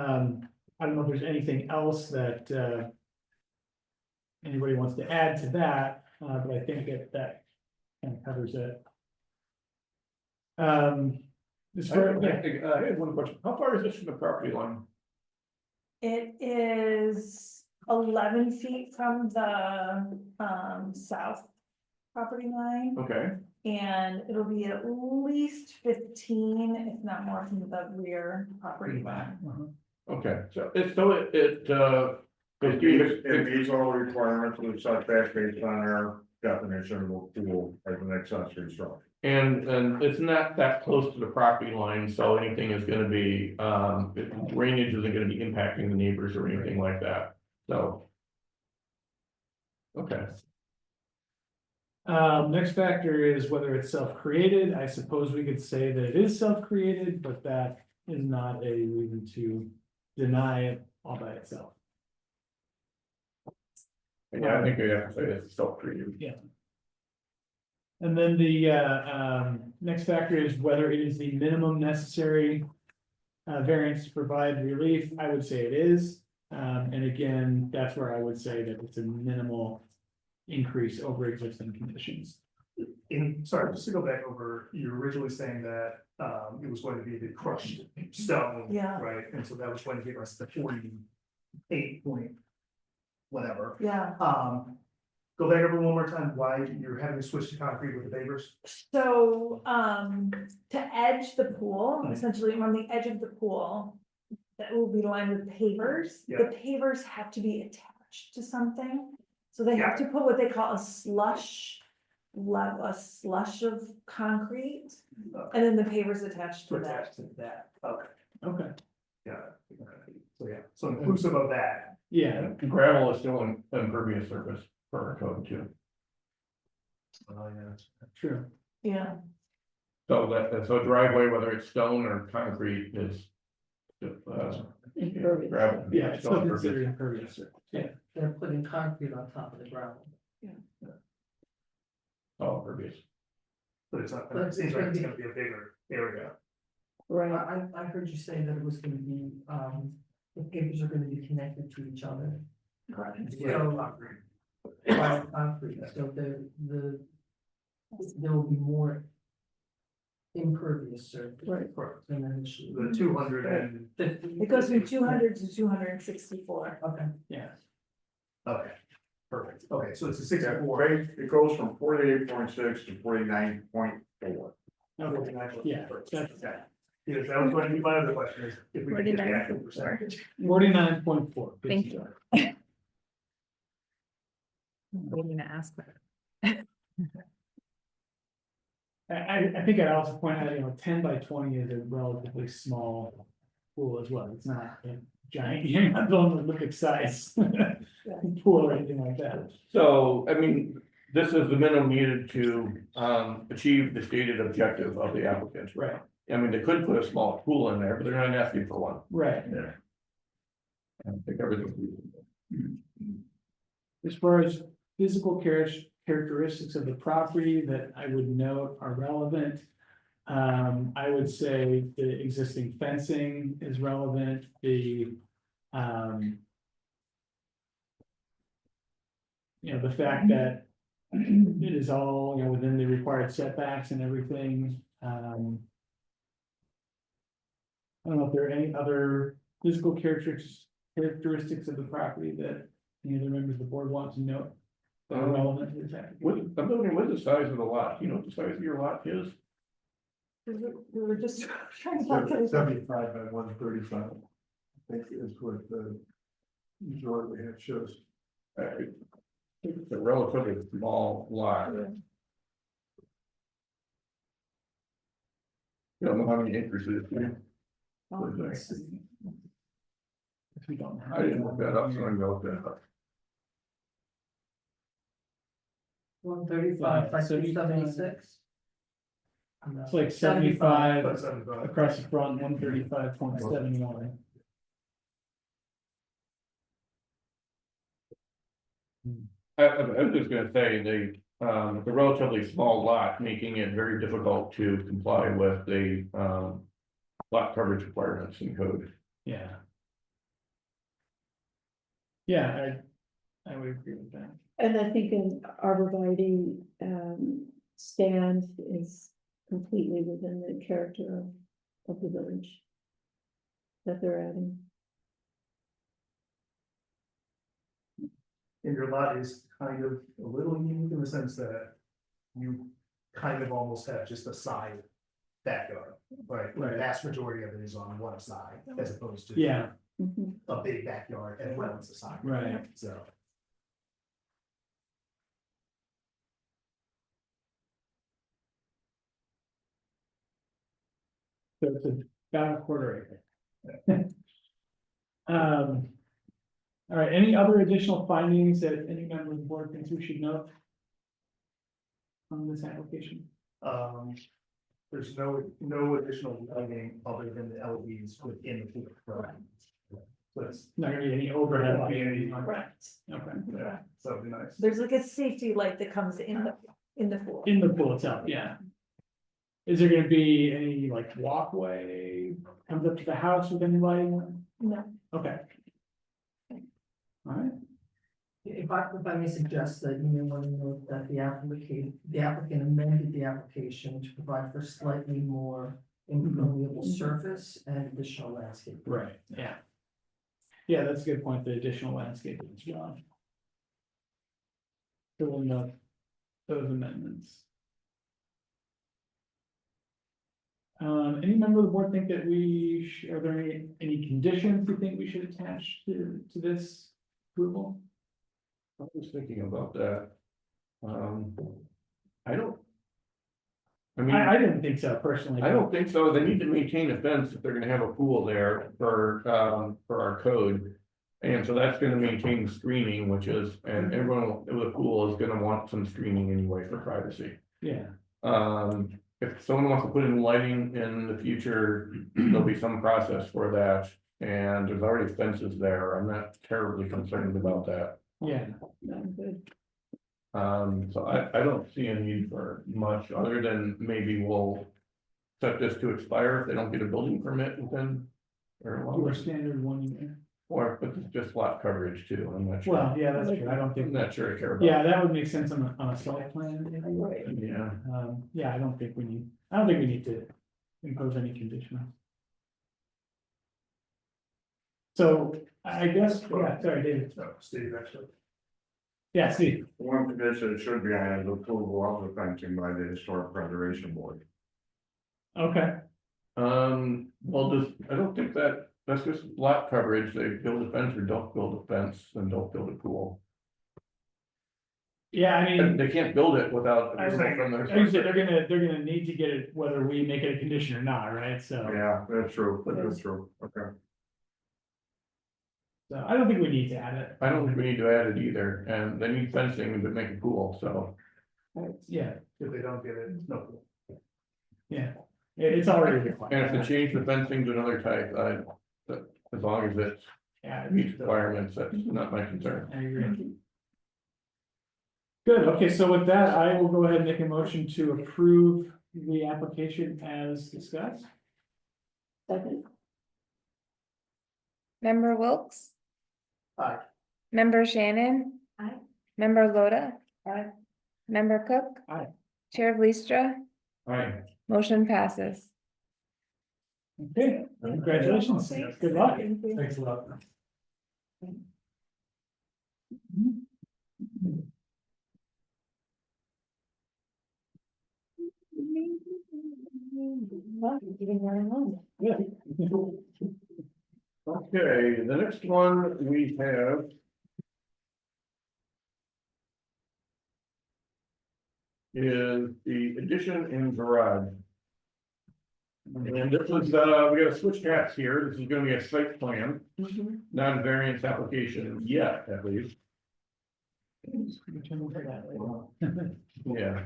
don't know if there's anything else that anybody wants to add to that, but I think that kind of covers it. As far, yeah, I had one question. How far is this from the property line? It is 11 feet from the south property line, Okay, and it'll be at least 15, if not more, from the rear property line. okay, so it, It meets all requirements of the setback based on our definition of a pool as an accessory structure. and it's not that close to the property line, so anything is gonna be, drainage isn't gonna be impacting the neighbors or anything like that, so. Okay, next factor is whether it's self-created. I suppose we could say that it is self-created, but that is not a reason to deny it all by itself. Yeah, I think we have to say it's self-treated. And then the next factor is whether it is the minimum necessary variance to provide relief. I would say it is. And again, that's where I would say that it's a minimal increase over existing conditions. Sorry, just to go back over, you were originally saying that, it was going to be the crushed stone. Yeah. Right, and so that was going to give us the 48 point whatever. Yeah, Go back over one more time, why you're having to switch to concrete with the pavers? so, to edge the pool, essentially on the edge of the pool. That will be lined with pavers, Yeah. the pavers have to be attached to something. So they have to put what they call a slush of concrete, and then the pavers attached to that. Attached to that, okay, Okay. yeah. So, yeah, so inclusive of that, Yeah, And gravel is still an impervious surface for our code too. true. Yeah, So driveway, whether it's stone or concrete is. Impervious. Gravel. Yeah, it's still impervious. considered impervious. Yeah, They're putting concrete on top of the gravel. All impervious. but it's not, But it seems like it's it's gonna be a bigger area. Right, I heard you say that it was gonna be, the pavers are gonna be connected to each other. correct. Yeah, So- concrete. By concrete, so there will be more impervious surface right. Correct. than initially. The 250. It goes from 200 to 264. Okay. yeah. Okay, perfect, okay, so it's a Yeah, 64. right, it goes from 48.6 to 49.4. Okay, yeah, that's Yes, that was going to be my other question is if we could get the 49. actual percentage. 49.4. Thank you. Waiting to ask that. I think I'd also point out, 10 by 20 is a relatively small pool as well. It's not a giant, you're not going to Olympic size pool or anything like that. So, I mean, this is the minimum needed to achieve the stated objective of the applicant. Right, I mean, they could put a small pool in there, but they're not asking for one. right. I think everything's reasonable. As far as physical characteristics of the property that I would note are relevant. I would say the existing fencing is relevant, the. The fact that it is all, within the required setbacks and everything. I don't know if there are any other physical characteristics of the property that any of the members of the board want to note. That are relevant to this application. I'm wondering, what's the size of the lot? You know what the size of your lot is? We were just trying to calculate. 75 by 135. I think is what the majority have shows. I think it's a relatively small lot. You don't know how many acres it is. do you? If we don't have. I didn't look that up, so I'm gonna look that up. 135 by 75. 276. It's like 75 But 75. across the front, 135.71. I was just gonna say, the relatively small lot, making it very difficult to comply with the, lot coverage requirements in code. Yeah. Yeah, I would agree with that. And I think an arborvitae stand is completely within the character of the village that they're adding. And your lot is kind of a little unique in the sense that you kind of almost have just a side backyard, right? The Right. vast majority of it is on one side as opposed to Yeah, Mhm. a big backyard as well as a side. right. So. So it's about a quarter acre. All right, any other additional findings that any member of the board thinks we should note? On this application? There's no additional lighting other than the LEDs within the pool. Right. So it's not gonna be any overhead. Won't be any- Correct. Okay, Yeah, so it'd be nice. There's like a safety light that comes in the pool. in the pool itself, yeah. Is there gonna be any like walkway comes up to the house with any lighting? No, Okay. Alright, If I may suggest that you may want to note that the applicant amended the application to provide for slightly more impermeable surface and additional landscape. right, yeah. Yeah, that's a good point, the additional landscaping is gone. So we'll note those amendments. Any member of the board think that are there any conditions you think we should attach to this approval? I was thinking about that. I don't. I mean, I didn't think so personally. I don't think so. They need to maintain a fence if they're gonna have a pool there for our code. And so that's gonna maintain screening, which is, and everyone with a pool is gonna want some screening anyway for privacy. Yeah, If someone wants to put in lighting in the future, there'll be some process for that. And there's already fences there. I'm not terribly concerned about that. yeah, So I don't see a need for much other than maybe we'll set this to expire if they don't get a building permit within. Or your longer, standard 1 year. or if it's just lot coverage too, I'm not sure. Well, yeah, that's true, I don't I'm think, not sure I care about. yeah, that would make sense on a site plan. maybe. Yeah, Yeah, I don't think we need to impose any conditions. So I guess, yeah, sorry, David. So, Steve, actually. Yeah, Steve. One condition it should be, I have approval of the fencing by the historic preservation board. Okay, well, I don't think that's just lot coverage. They build a fence or don't build a fence and don't build a pool. yeah, I mean, They can't build it without. I approval from the like you said, they're gonna need to get it, whether we make it a condition or not, right? So, Yeah, that's true, that's true, okay. so I don't think we need to add it. I don't think we need to add it either, and they need fencing to make a pool, so. Yeah, If they don't get it, no. yeah, it's already And if they required. change the fencing to another type, as long as it Yeah, meets requirements, that's not my concern. I agree. Good, okay, so with that, I will go ahead and make a motion to approve the application as discussed. Second, Member Wilks? Aye. Member Shannon? Aye. Member Loda? Aye. Member Cook? Aye. Chair of Leestra? Alright, Motion passes. Okay, congratulations, good luck. Thanks a lot. getting right along. Yeah. okay, the next one we have. Is the addition in garage. And this is, we gotta switch hats here, this is gonna be a site plan, not a variance application yet, at least, yeah.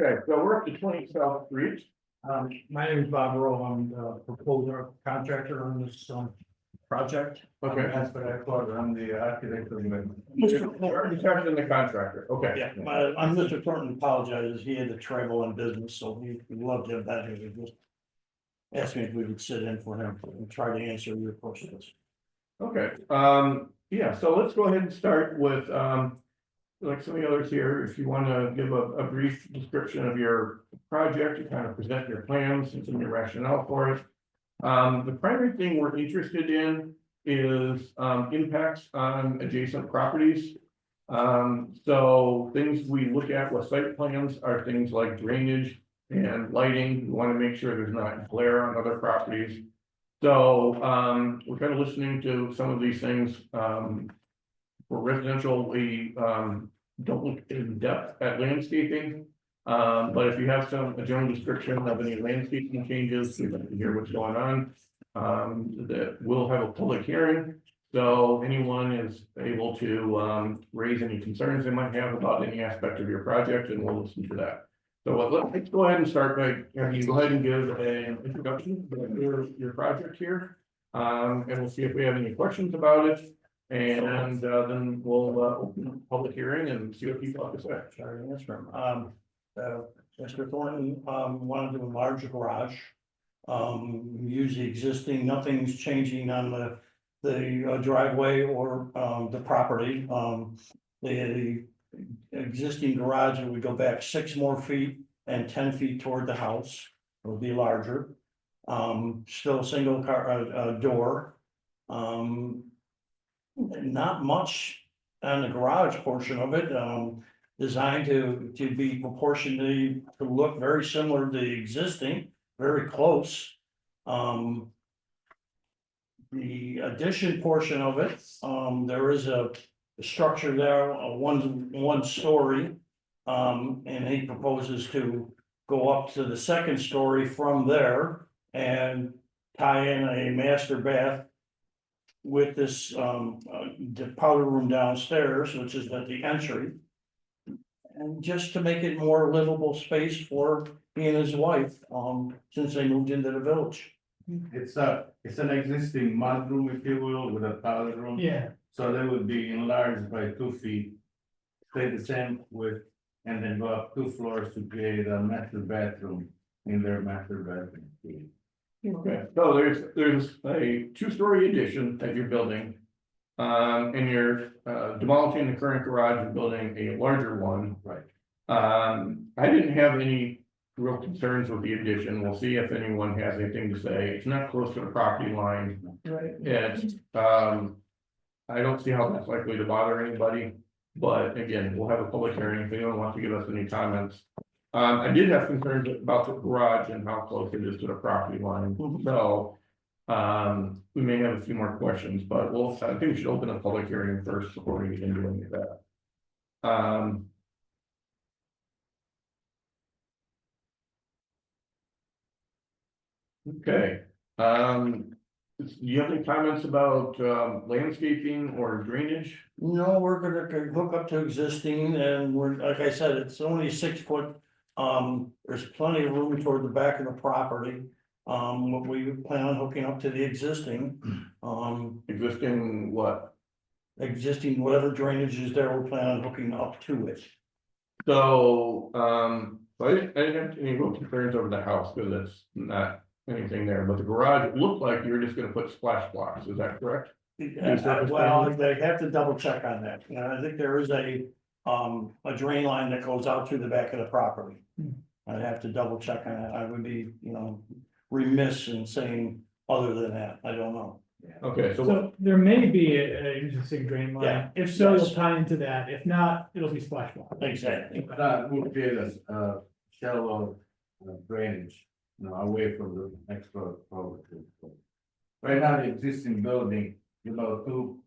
Okay, so we're up to 20 South Street. My name is Bob Rowe, I'm the proposer contractor on this, project. Okay. That's what I thought, I'm the architect of the. You're talking to the contractor, okay. Yeah, I'm Mr. Thornton, apologizes, he had to travel on business, so we loved him that he just asked me if we would sit in for him and try to answer your questions. Okay, yeah, so let's go ahead and start with, like some of the others here, if you wanna give a brief description of your project, you kind of present your plans and some of your rationale for it. The primary thing we're interested in is, impacts on adjacent properties. So things we look at with site plans are things like drainage and lighting. We want to make sure there's not glare on other properties. So, we're kind of listening to some of these things. For residential, we, don't look in depth at landscaping. But if you have a general description of any landscaping changes, we'd like to hear what's going on. That we'll have a public hearing, so anyone is able to raise any concerns they might have about any aspect of your project, and we'll listen to that. So let's go ahead and start by, you go ahead and give an introduction to your project here. And we'll see if we have any questions about it. And then we'll open the public hearing and see what people have to say. Sorry, that's from, Mr. Thornton, wanted to enlarge the garage. Use the existing, nothing's changing on the driveway or, the property. The existing garage would go back 6 more feet and 10 feet toward the house, it would be larger. Still single car, door. Not much on the garage portion of it, designed to be proportionally, to look very similar to the existing, very close. The addition portion of it, there is a structure there, a one story. And he proposes to go up to the 2nd story from there and tie in a master bath with this, the powder room downstairs, which is at the entry. And just to make it more livable space for he and his wife, since they moved into the village. It's an existing mudroom, if you will, with a powder room. Yeah, So they would be enlarged by 2 feet. Stay the same width, and then go up 2 floors to create a master bathroom in their master bathroom. Okay, so there's a 2-story addition that you're building. And you're demolishing the current garage and building a larger one. Right. I didn't have any real concerns with the addition. We'll see if anyone has anything to say. It's not close to the property line. right. It's, I don't see how that's likely to bother anybody. But again, we'll have a public hearing if anyone wants to give us any comments. I did have concerns about the garage and how close it is to the property line, so. We may have a few more questions, but I think we should open a public hearing first before we get into any of that. Okay, do you have any comments about landscaping or drainage? No, we're gonna hook up to existing and we're, like I said, it's only 6 foot. There's plenty of room toward the back of the property. What we plan on hooking up to the existing, Existing what? existing whatever drainage is there, we plan on hooking up to it. So, I didn't have any real concerns over the house, because it's not anything there, but the garage, it looked like you were just gonna put splash blocks, is that correct? Well, they have to double check on that, and I think there is a drain line that goes out through the back of the property. I'd have to double check on it, I would be, remiss in saying other than that, I don't know. Okay, so So there may be an existing drain line. Yeah. If so, Yes. you'll tie into that. If not, it'll be splash block. Exactly. That would create a shallow drainage, away from the next door property. Right now, the existing building, is about 2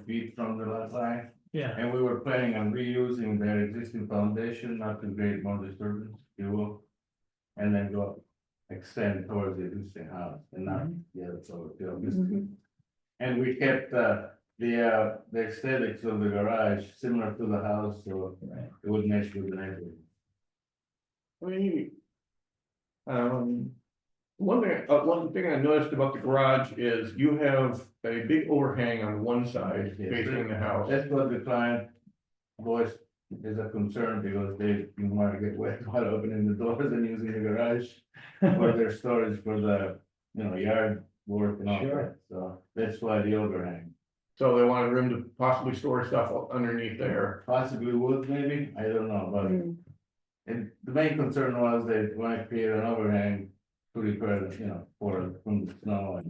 feet from the lot line. Yeah, And we were planning on reusing their existing foundation, not to create more disturbance, if you will. And then go extend towards the existing house and not, it's over the And we kept the aesthetics of the garage similar to the house, so it would match with the neighborhood. One thing I noticed about the garage is you have a big overhang on one side Yes, facing the house. That's what the client voiced is a concern, because they didn't want to get wet while opening the doors and using the garage for their storage for the, yard work and all that, so that's why the overhang. So they wanted room to possibly store stuff underneath there. Possibly wood, maybe, I don't know, but. And the main concern was they want to create an overhang to repair, from the snow.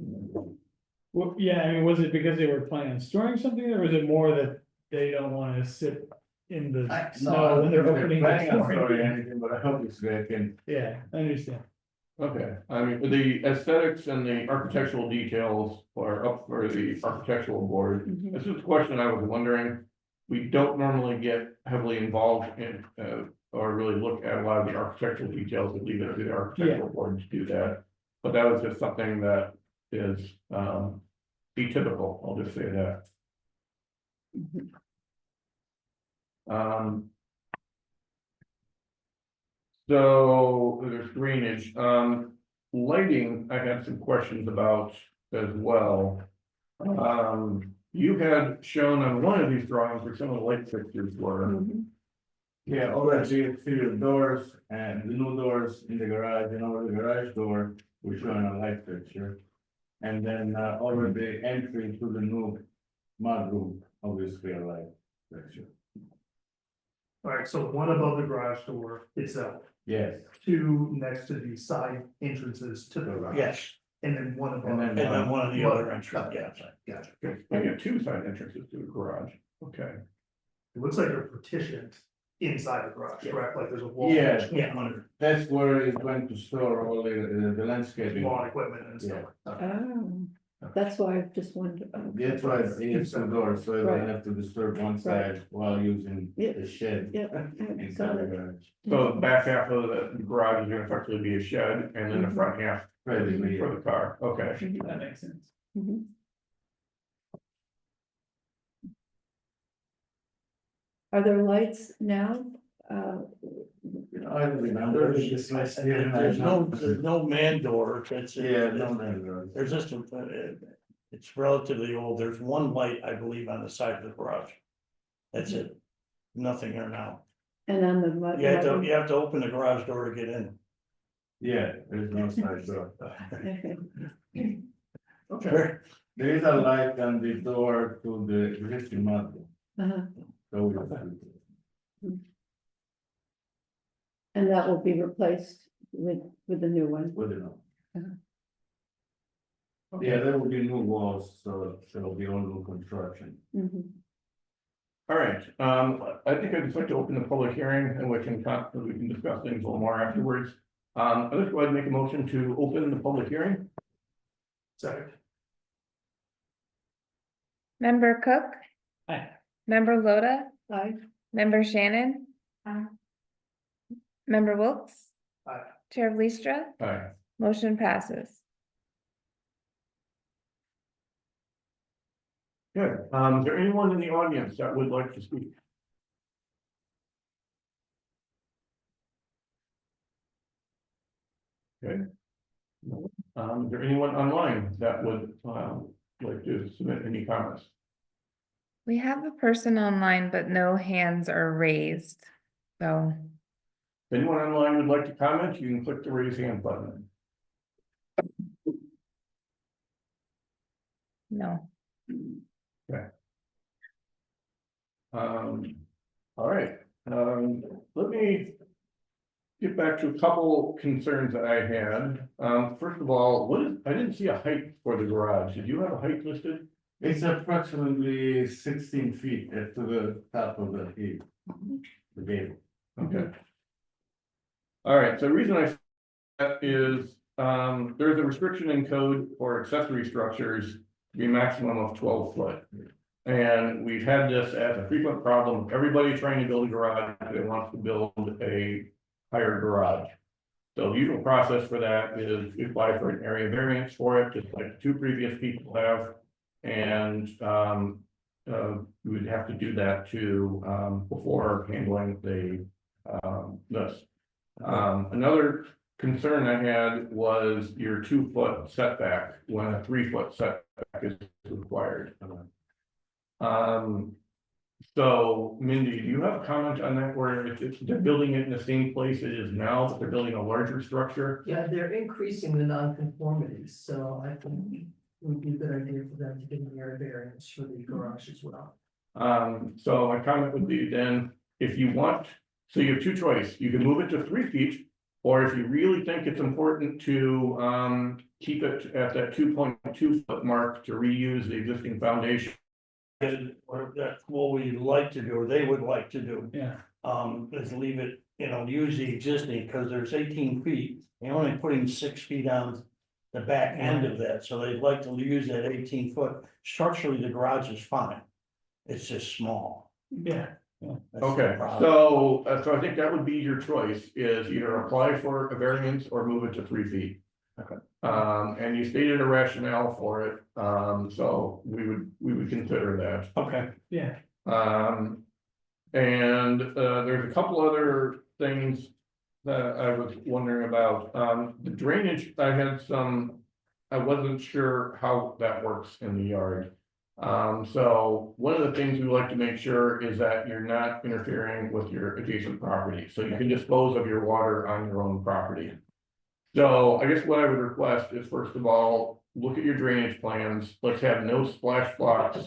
well, yeah, I mean, was it because they were planning on storing something, or was it more that they don't wanna sit in the No, snow when they're opening? the planning on door? storing anything, but I hope it's great, and Yeah, I understand. Okay, I mean, the aesthetics and the architectural details are up for the architectural board. This is a question I was wondering. We don't normally get heavily involved in, or really look at a lot of the architectural details, and leave it to the architectural board to do that. But that was just something that is, atypical, I'll just say that. So there's drainage, lighting, I had some questions about as well. You had shown on one of these drawings where some of the light fixtures were. Mhm. Yeah, over the doors and the new doors in the garage and over the garage door, we're showing a light fixture. And then over the entry to the new mudroom, obviously a light fixture. Alright, so one above the garage door itself, Yes, two next to the side entrances to the garage. Yes, And then one above. And and then one of the other entrances, yeah. Gotcha. Okay, I got two side entrances to the garage, okay. It looks like they're partitioned inside the garage, correct? Like there's a wall. Yeah. between Yeah. that's where it's going to store all the landscaping. Lawn equipment and stuff. Oh, that's why I just wondered. That's why it's the door, so you Right. don't have to disturb one side while using Yeah. the shed Yeah, I inside got the it. garage. So the back half of the garage is gonna effectively be a shed, and then the front half Presently, for the car, okay. That makes sense. Mhm. Are there lights now? I don't remember, it's just like. There's no man door, it's. Yeah, no matter. There's just, it's relatively old, there's one light, I believe, on the side of the garage. That's it, nothing there now. And on the mud. You have to open the garage door to get in. Yeah, there's no side door. Okay. There is a light on the door to the existing mud, Uh-huh. so we. And that will be replaced with the new one. With it. Uh-huh. Yeah, there will be new walls, so there'll be all new construction. Mhm. All right, I think I'd just like to open the public hearing and we can discuss things a little more afterwards. I'd just go ahead and make a motion to open the public hearing. Second. Member Cook? Aye. Member Loda? Aye. Member Shannon? Aye. Member Wilks? Aye. Chair Leestra? Aye. Motion passes. Good, is there anyone in the audience that would like to speak? Okay. Is there anyone online that would, like to submit any comments? We have a person online, but no hands are raised, so. If anyone online would like to comment, you can click the raise hand button. No. All right, let me get back to a couple concerns that I had. First of all, I didn't see a height for the garage. Did you have a height listed? It's approximately 16 feet to the top of the gate. The gable. Okay. All right, so the reason I say that is, there's a restriction in code for accessory structures to be a maximum of 12 foot. And we've had this as a frequent problem, everybody trying to build a garage, that wants to build a higher garage. So the usual process for that is you apply for an area variance for it, just like two previous people have. And we would have to do that too, before handling this. Another concern I had was your 2 foot setback when a 3 foot setback is required. So Mindy, do you have a comment on that, where if they're building it in the same place it is now, but they're building a larger structure? Yeah, they're increasing the nonconformities, so I think it would be a good idea for them to get an area variance for the garage as well. So my comment would be then, if you want, so you have two choices, you can move it to 3 feet. Or if you really think it's important to keep it at that 2.2 foot mark to reuse the existing foundation. And or that's what we'd like to do, or they would like to do, Yeah. is leave it, use the existing, because there's 18 feet. They're only putting 6 feet on the back end of that, so they'd like to use that 18 foot. Structurally, the garage is fine. It's just small. Yeah. Yeah, that's the Okay, problem. so I think that would be your choice, is either apply for a variance or move it to 3 feet. Okay. And you stated a rationale for it, so we would consider that. Okay. Yeah. And there's a couple other things that I was wondering about, the drainage, I wasn't sure how that works in the yard. So one of the things we like to make sure is that you're not interfering with your adjacent property, so you can dispose of your water on your own property. So I guess what I would request is, first of all, look at your drainage plans, let's have no splash blocks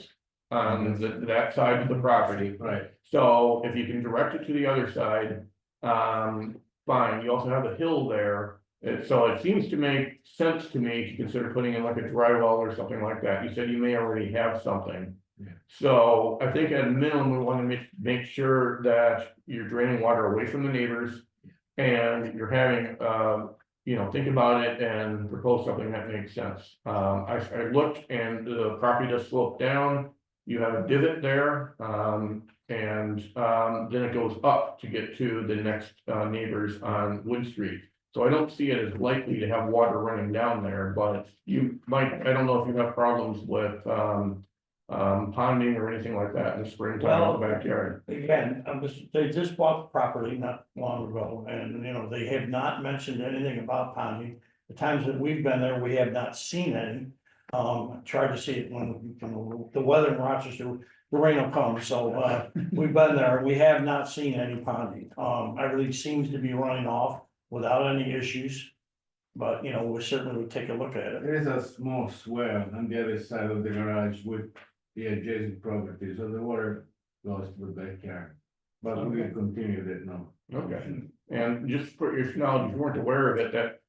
on that side of the property. Right. So if you can direct it to the other side, fine, you also have a hill there. So it seems to make sense to me to consider putting in like a dry well or something like that. You said you may already have something. Yeah. So I think at a minimum, we want to make sure that you're draining water away from the neighbors. And you're having, think about it and propose something that makes sense. I looked and the property does slope down. You have a divot there, then it goes up to get to the next neighbors on Wood Street. So I don't see it as likely to have water running down there, but you might, I don't know if you have problems with ponding or anything like that in the springtime in the backyard. Again, they just bought the property not long ago, and they have not mentioned anything about ponding. The times that we've been there, we have not seen any. Tried to see it when the weather in Rochester, the rain will come, so we've been there, we have not seen any ponding. Everything seems to be running off without any issues. But we certainly would take a look at it. There is a small swell on the other side of the garage with the adjacent property, so the water goes to the backyard. But we will continue that now. Okay, and just for your knowledge, if you weren't aware of it,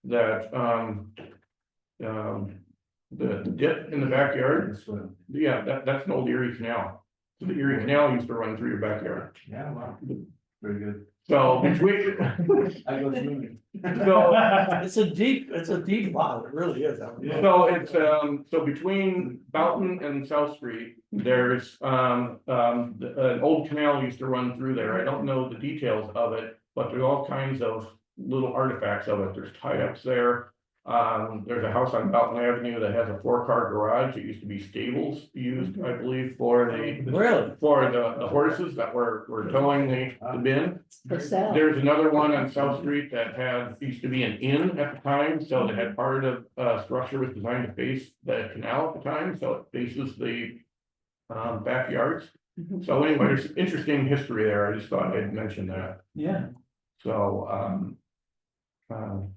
the dip in the backyard, This one. yeah, that's an old Erie Canal. So the Erie Canal used to run through your backyard. Yeah, wow, very good. So between, I go swimming. so, It's a deep lot, it really is. so it's, so between Boughton and South Street, there's, an old canal used to run through there. I don't know the details of it, but there's all kinds of little artifacts of it. There's tie-ups there. There's a house on Boughton Avenue that has a 4-car garage. It used to be stables used, I believe, for the horses that were towing the bin. For sale. There's another one on South Street that used to be an inn at the time, so they had part of structure was designed to face the canal at the time, so it faces the backyards. So anyway, there's interesting history there. I just thought I'd mention that. Yeah. So,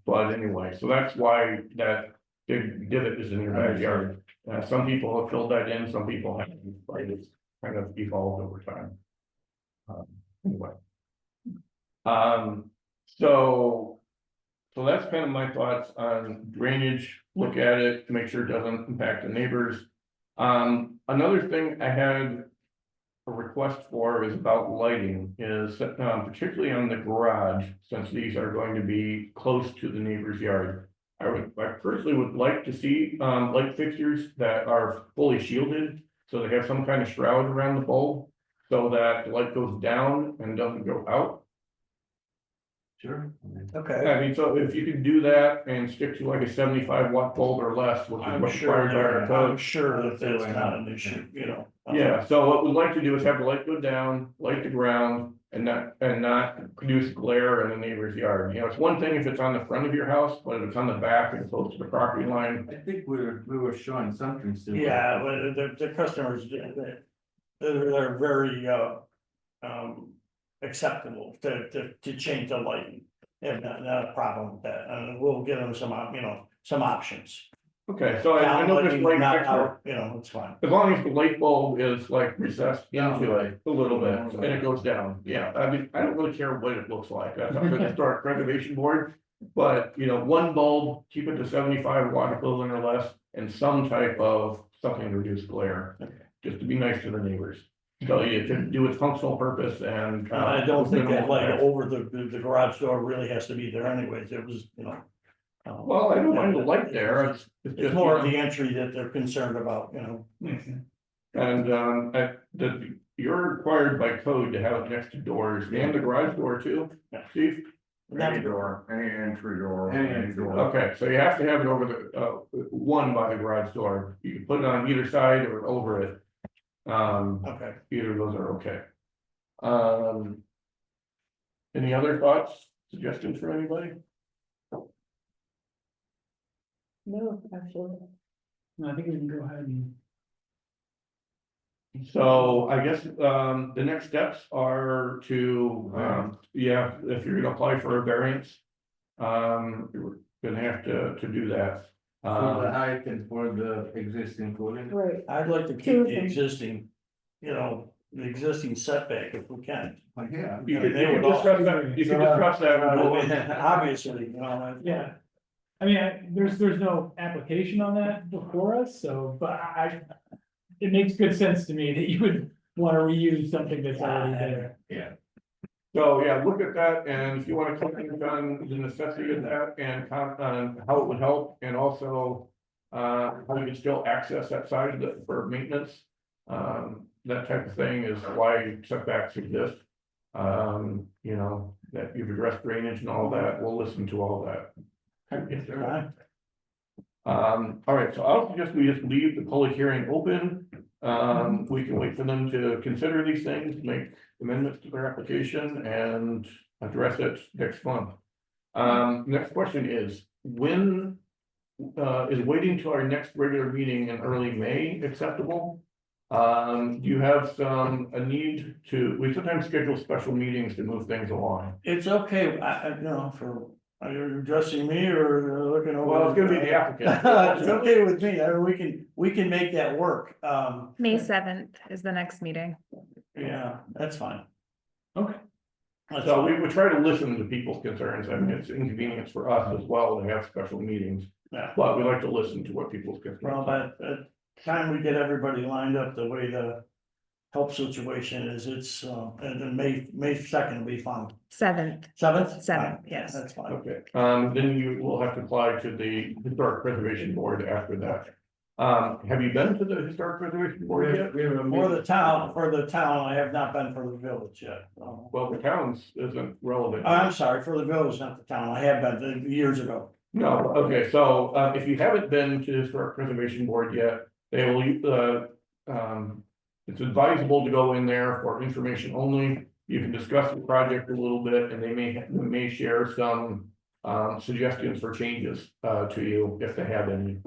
but anyway, so that's why that big divot is in your backyard. Some people have filled that in, some people haven't, but it's kind of evolved over time. Anyway. So that's kind of my thoughts on drainage. Look at it, make sure it doesn't impact the neighbors. Another thing I had a request for is about lighting, is particularly on the garage, since these are going to be close to the neighbor's yard. I personally would like to see light fixtures that are fully shielded, so they have some kind of shroud around the bulb, so that the light goes down and doesn't go out. Sure. Okay. I mean, so if you could do that and stick to like a 75-watt bulb or less, which is I'm what's sure, required by our code. I'm sure that that's not an issue, Yeah, so what we'd like to do is have the light go down, light the ground, and not produce glare in the neighbor's yard. It's one thing if it's on the front of your house, but if it's on the back and close to the property line. I think we were showing something still. Yeah, but the customers, they're very, acceptable to change the lighting. And not a problem with that, and we'll give them some options. Okay, so I know this light Not fixture, out, it's fine. as long as the light bulb is like recessed into it a little bit, and it goes down, yeah, I mean, I don't really care what it looks like, that's up to the historic preservation board. But, one bulb, keep it to 75-watt equivalent or less, and some type of something to reduce glare, just to be nice to the neighbors. So you can do its functional purpose and. I don't think that light over the garage door really has to be there anyways, it was, Well, I don't mind the light there, it's It's just, more of the entry that they're concerned about, And, you're required by code to have it next to doors and the garage door too, Steve? Any door, any entry door. Any door. Okay, so you have to have it over the, one by the garage door, you can put it on either side or over it. Okay. Either of those are okay. Any other thoughts suggestions for anybody? No, actually. No, I think we can go ahead and. So I guess, the next steps are to, yeah, if you're gonna apply for a variance, you're gonna have to do that. For the height and for the existing cooling. Right. I'd like to Two keep of the them. existing, you know, the existing setback if we can. Yeah. You They can would all- discuss that, you can discuss that. Obviously, you know. Yeah. I mean, there's no application on that before us, so, but it makes good sense to me that you would wanna reuse something that's already there. Yeah. So, yeah, look at that, and if you wanna comment on the necessity of that and on how it would help, and also. How you can still access that side of it for maintenance. That type of thing is why setbacks exist. You know, that you've addressed drainage and all that, we'll listen to all that. All right, so I'll suggest we just leave the public hearing open. We can wait for them to consider these things, make amendments to their application and address it next month. Next question is, when is waiting till our next regular meeting in early May acceptable? Do you have a need to, we sometimes schedule special meetings to move things along. It's okay, you know, are you addressing me or looking over? Well, it's gonna be the applicant. It's okay with me, I mean, we can make that work, May 7th is the next meeting. yeah, that's fine. Okay. That's So we fine. would try to listen to people's concerns. I mean, it's inconvenience for us as well to have special meetings, Yeah, but we like to listen to what people's well, concerns by are. the time we get everybody lined up the way the help situation is, it's, and then May 2nd will be fine. 7th. 7th? 7th, yes. That's fine. Okay, then you will have to apply to the Historic Preservation Board after that. Have you been to the Historic Preservation Board yet? For the town, I have not been for the village yet. Well, the towns isn't relevant. I'm sorry, for the village, not the town, I have been years ago. No, okay, so, if you haven't been to the Historic Preservation Board yet, they will, it's advisable to go in there for information only. You can discuss the project a little bit, and they may share some, suggestions for changes, to you if they have any.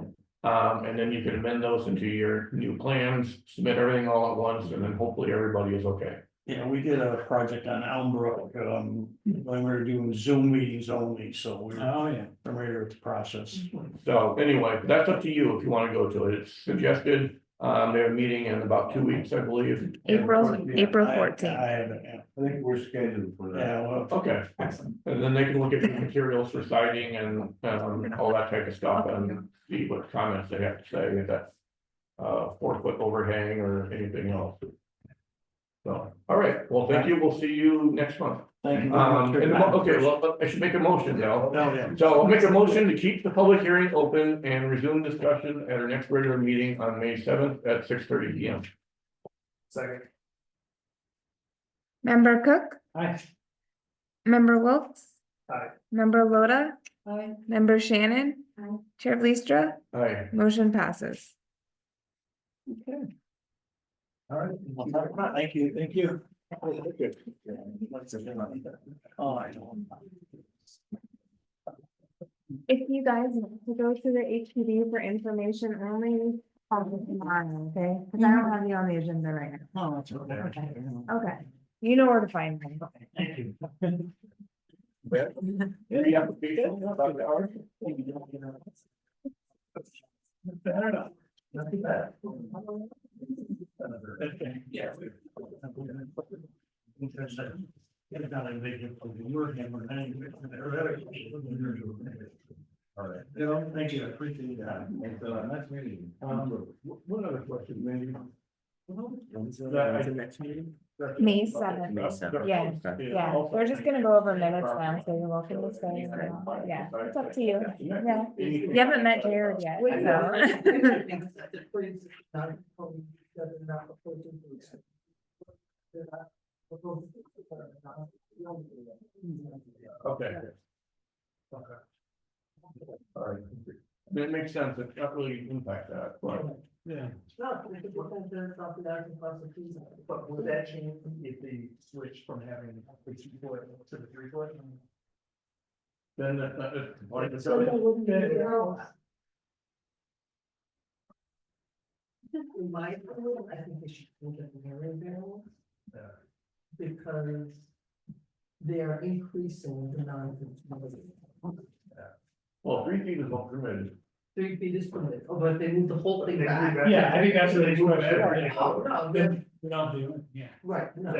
And then you can amend those into your new plans, submit everything all at once, and then hopefully everybody is okay. Yeah, we did a project on Elm Brook, when we were doing Zoom meetings only, so we're Oh, yeah. familiar with the process. So anyway, that's up to you if you wanna go to it. It's suggested. They have a meeting in about 2 weeks, I believe. April I 14th. haven't, yeah. I think we're scheduled for that. Yeah, well, Okay, and then they can look at the materials for siding and, all that type of stuff and see what comments they have to say if that's. 4-foot overhang or anything else. So, all right, well, thank you. We'll see you next month. thank you. very much for your time. Okay, well, I should make a motion now. Oh, yeah. So I'll make a motion to keep the public hearing open and resume discussion at our next regular meeting on May 7th at 6:30 PM. Second. Member Cook, Aye. Member Wilks. Aye. Member Loda, Aye. Member Shannon. Aye. Chair Bleastra, Aye. motion passes. Okay. All right, well, thank you, thank you. Oh, I don't. If you guys want to go to the HPD for information only, call me tomorrow, okay? Cause I don't have you on the agenda right now. Oh, that's okay. Okay, you know where to find me. Thank you. Any application? Fair enough. Not too bad. Yeah. Get it done and make it for the work and we're all right. You know, thank you, I appreciate that. Nice meeting. One other question, maybe. The next meeting? May 7th, yeah, yeah, we're just gonna go over minutes now, so you're welcome to stay. Yeah, it's up to you, yeah, you haven't met Jared yet, Okay. All right. It makes sense. It's not really impact that, but. Yeah. But would that change if they switch from having the 2 foot to the 3 foot? then, like, So there wouldn't be Yeah. arrows. In my opinion, I think they should look at the area variance. Yeah. Because they are increasing the non-conformity. well, 3 feet is not permitted. 3 feet is permitted, oh, but if they move the whole thing back. Yeah, I think that's what they do. Everything. Oh, no, then- We don't do it, yeah. right, no.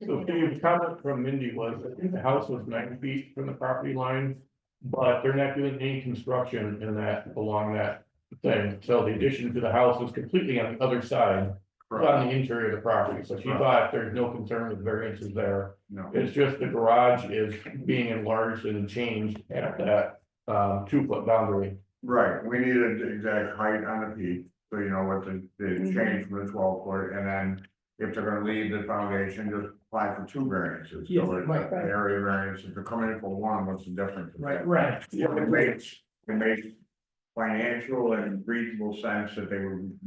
So the comment from Mindy was, I think the house was 9 feet from the property line, but they're not doing any construction in that, along that thing. So the addition to the house is completely on the other side, on the interior of the property. So she thought there's no concern with variances there. No. It's just the garage is being enlarged and changed at that 2-foot boundary. Right, we needed the exact height on the peak, so you know what the change from the 12 foot, and then if they're gonna leave the foundation, just apply for 2 variances. Yeah, So it's right, the area variance, if they're coming in for 1, what's the difference? Right. It makes financial and reasonable sense that they would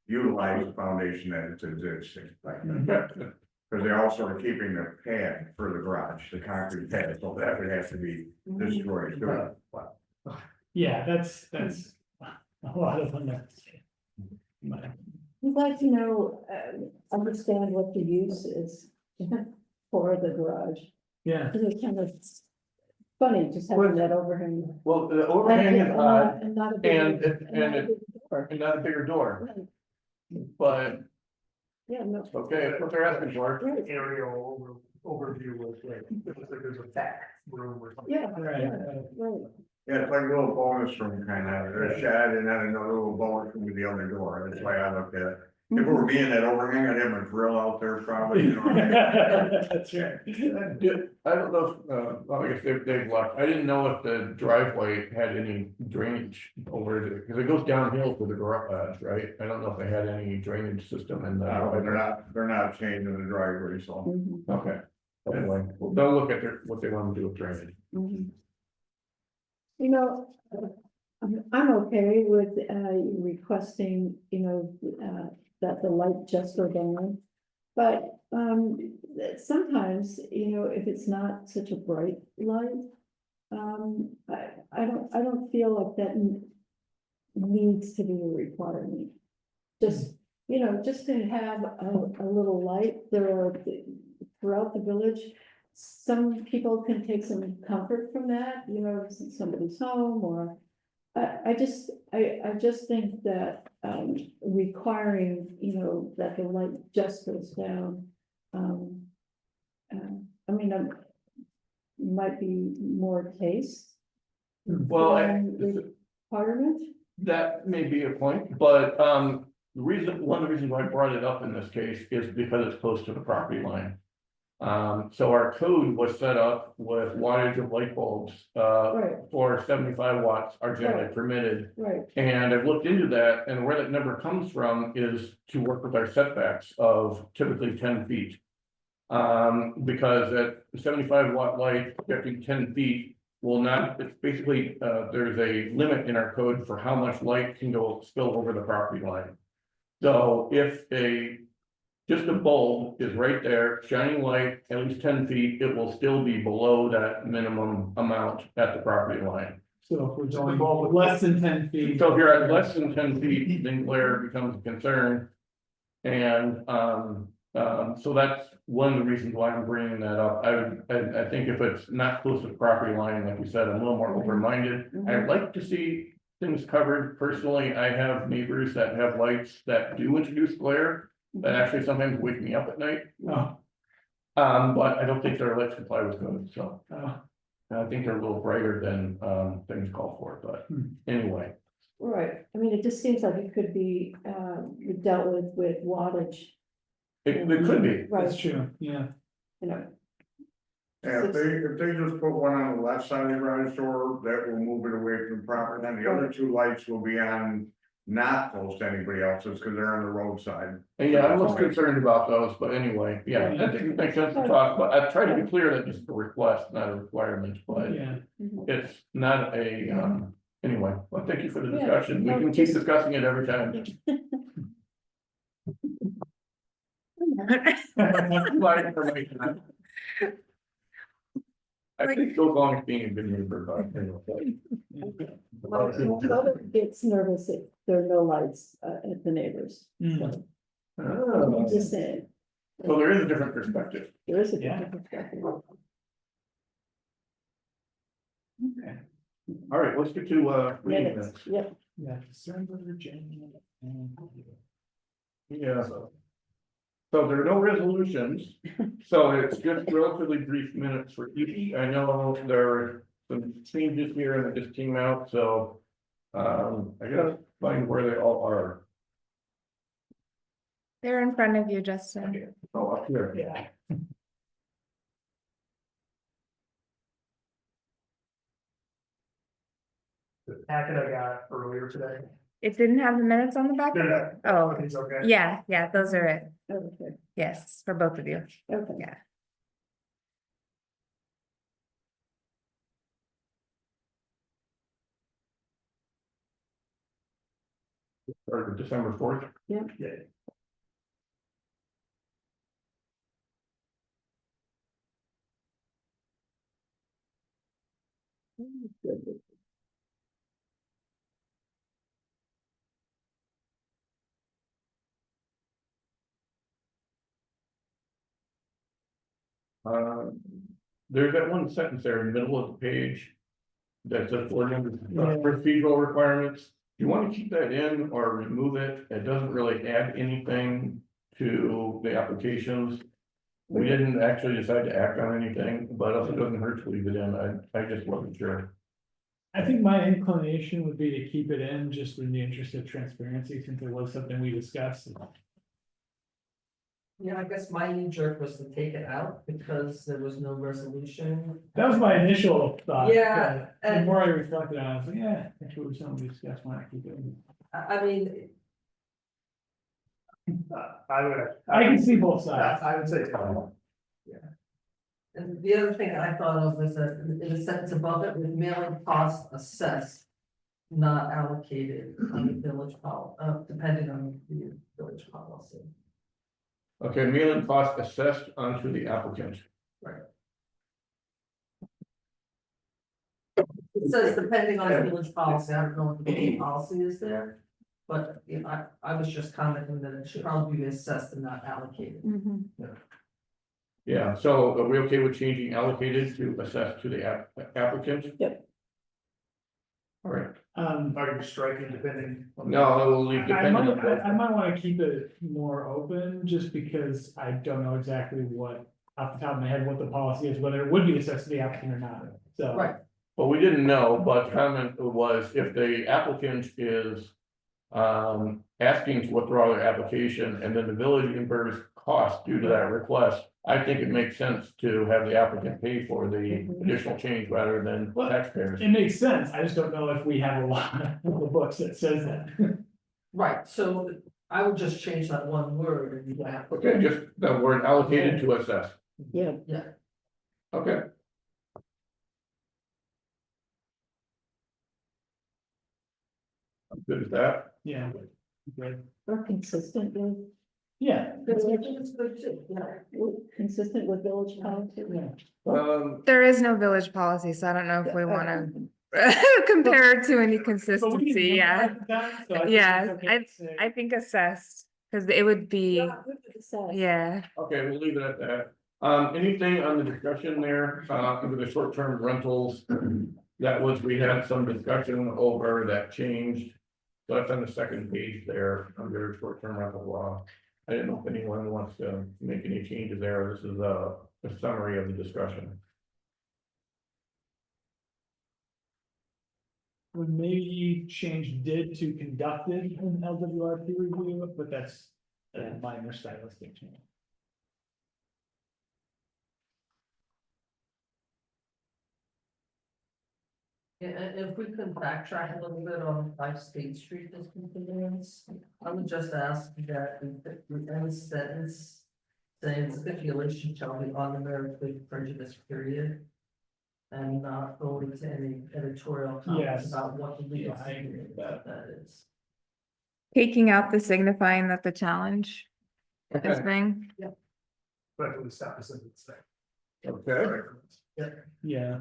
utilize the foundation that it's existing. Right. Mhm. Because they also are keeping the pad for the garage, the concrete pad, so that would have to be destroyed too. Yeah, that's a lot of them. We'd like to know, understand what the use is for the garage. Yeah, Because it's kind of funny just having that overhang. Well, the overhang is odd And not a and big, it- and not a and big door. and not a bigger door, Right. but Yeah, no. okay, that's what they're asking for. Aerial overview was like, it looks like there's a back room or something. Yeah, right. right. Yeah, it's like a little bonus room kind of, a shed and then another little bonus room with the other door, that's why I looked at it. If it were me in that overhang, I'd have my grill out there probably, you know. That's right. I don't know, if, well, I guess they've left, I didn't know if the driveway had any drainage over it, because it goes downhill to the garage, right? I don't know if they had any drainage system in the. They're not changing the driveway, so. Mhm, Okay, anyway, well, they'll look at what they want to do with drainage. mhm. You know, I'm okay with requesting, that the light just go down. But sometimes, if it's not such a bright light, I don't feel like that needs to be a requirement. Just, just to have a little light there throughout the village. Some people can take some comfort from that, since somebody's home, or I just think that requiring, that the light just goes down. Might be more taste. Well, than requirement. that may be a point, but one of the reasons why I brought it up in this case is because it's close to the property line. So our code was set up with wattage of light bulbs, Right. for 75 watts are generally Right. permitted. Right, And I've looked into that, and where that number comes from is to work with our setbacks of typically 10 feet. Because at 75 watt light, every 10 feet will not, it's basically, there's a limit in our code for how much light can spill over the property line. So if just a bulb is right there, shining light, at least 10 feet, it will still be below that minimum amount at the property line. So if we're going less than 10 feet. So if you're at less than 10 feet, then glare becomes a concern. And, so that's one of the reasons why I'm bringing that up. I think if it's not close to the property line, like you said, I'm a little more open-minded. I'd like to see things covered. Personally, I have neighbors that have lights that do introduce glare, that actually sometimes wake me up at night. Oh, But I don't think their lights comply with code, so. oh, I think they're a little brighter than, things call for, but anyway. right. I mean, it just seems like it could be dealt with wattage. It could be. Right, that's true, yeah. Yeah, if they just put one on the left side of the garage door, that will move it away from the property, then the other 2 lights will be on. Not close to anybody else's, because they're on the roadside. And yeah, I was concerned about those, but anyway, yeah, I think it makes sense to talk, but I've tried to be clear that this is a request, not a requirement, but. Yeah. It's not a, anyway, well, thank you for the Yeah, discussion. We no, can keep just- discussing it every time. My information. I think so long as being a good neighbor, but anyway. My mother gets nervous if there are no lights, at the neighbors. So, Oh, I'm just saying, so there is a different perspective. there is a Yeah. different perspective. Okay. All right, let's get to, reading Minutes, minutes. yep. Yeah, December, January, and. Yeah. So there are no resolutions, so it's just relatively brief minutes for each. I know there are some changes here and it just came out, so. I gotta find where they all are. They're in front of you, Justin. Oh, up here. Yeah. The packet I got earlier today. It didn't have the minutes on the back of it? Oh, It's okay. yeah, those are it. Okay, Yes, for both of you. okay. Yeah. Or December 4th. Yeah. Yeah. Good. There's that one sentence there in the middle of the page. That says ordinance Yeah. procedural requirements. Do you want to keep that in or remove it? It doesn't really add anything to the applications. We didn't actually decide to act on anything, but also it doesn't hurt to leave it in. I just wasn't sure. I think my inclination would be to keep it in just in the interest of transparency, since it was something we discussed. Yeah, I guess my knee jerk was to take it out because there was no resolution. That was my initial thought. Yeah, but The and- more I reflected on it, I was like, yeah, actually, it was something we discussed, why not keep it in? I mean, I can see both sides. I would say. and the other thing I thought of was that in the sentence above it, with mailing costs assessed, not allocated on the village depending on the village policy. Okay, mailing cost assessed onto the applicant. It says depending on the village policy, I don't know what the village policy is there. But you know, I was just commenting that it should probably be assessed and not allocated. Yeah, so are we okay with changing allocated to assessed to the applicant? Yep. All right, Are you striking depending? on- no, we'll leave I dependent. might wanna keep it more open, just because I don't know exactly what, off the top of my head, what the policy is, whether it would be assessed to the applicant or not, so. Right. Well, we didn't know, but comment was if the applicant is. Asking to withdraw their application and then the village incurs costs due to that request. I think it makes sense to have the applicant pay for the additional change rather than Well, taxpayers. It makes sense, I just don't know if we have a lot of the books that says that. Right, so I would just change that one word and you have. Okay, just the word allocated to assess. Yeah, Okay. I'm good with that. Yeah. Good. or consistent with, Yeah, That's good too, yeah. consistent with village policy. There is no village policy, so I don't know if we wanna compare it to any But we consistency, didn't yeah. implement that, so I think Yeah, it's okay to say- I think assessed, cause it would be, yeah. Okay, we'll leave it at that. Anything on the discussion there, under the short-term rentals? That was, we had some discussion over that changed. So that's on the second page there, under short-term rental law. I didn't know if anyone wants to make any changes there. This is a summary of the discussion. Would maybe change did to conducted an LWRP review, but that's a minor stylistic change. Yeah, and if we could backtrack a little bit on 5 State Street discontinuance, I would just ask that in any sentence. Saying stipulation shall be on the merit with prejudice period. And not go into any editorial comments Yes. about what the legal Yeah, I agree with that. that is. Taking out the signifying that the challenge is Okay, being, But we stop the sentence there. Okay. Yeah.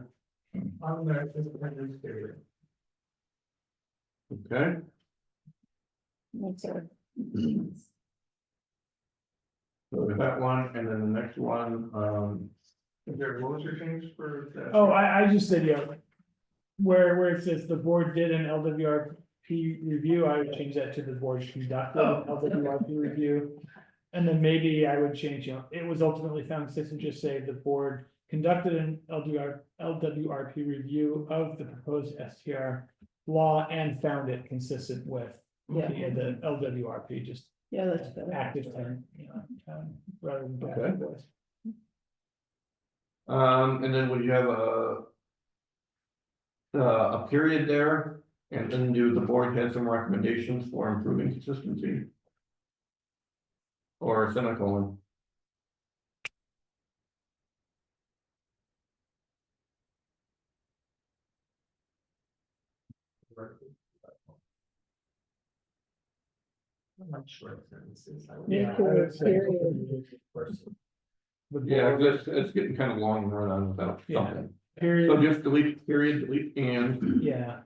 On there, it's a printed period. Okay, That's all. so with that one, and then the next one, What was your change for that? Oh, I just said, yeah. Where it says the board did an LWRP review, I would change that to the board conducted an LWRP review. And then maybe I would change, it was ultimately found consistent, just say the board conducted an LWRP review of the proposed STR law and found it consistent with Yeah. the LWRP, just Yeah, that's better. active term, rather than. Okay. passive voice. and then would you have a period there? And then do the board have some recommendations for improving consistency? Or a semicolon? I'm not sure if sentences. Yeah, I would say. The Yeah, board- it's getting kind of long and run on without Yeah. something. So Period, just delete period, delete and. yeah.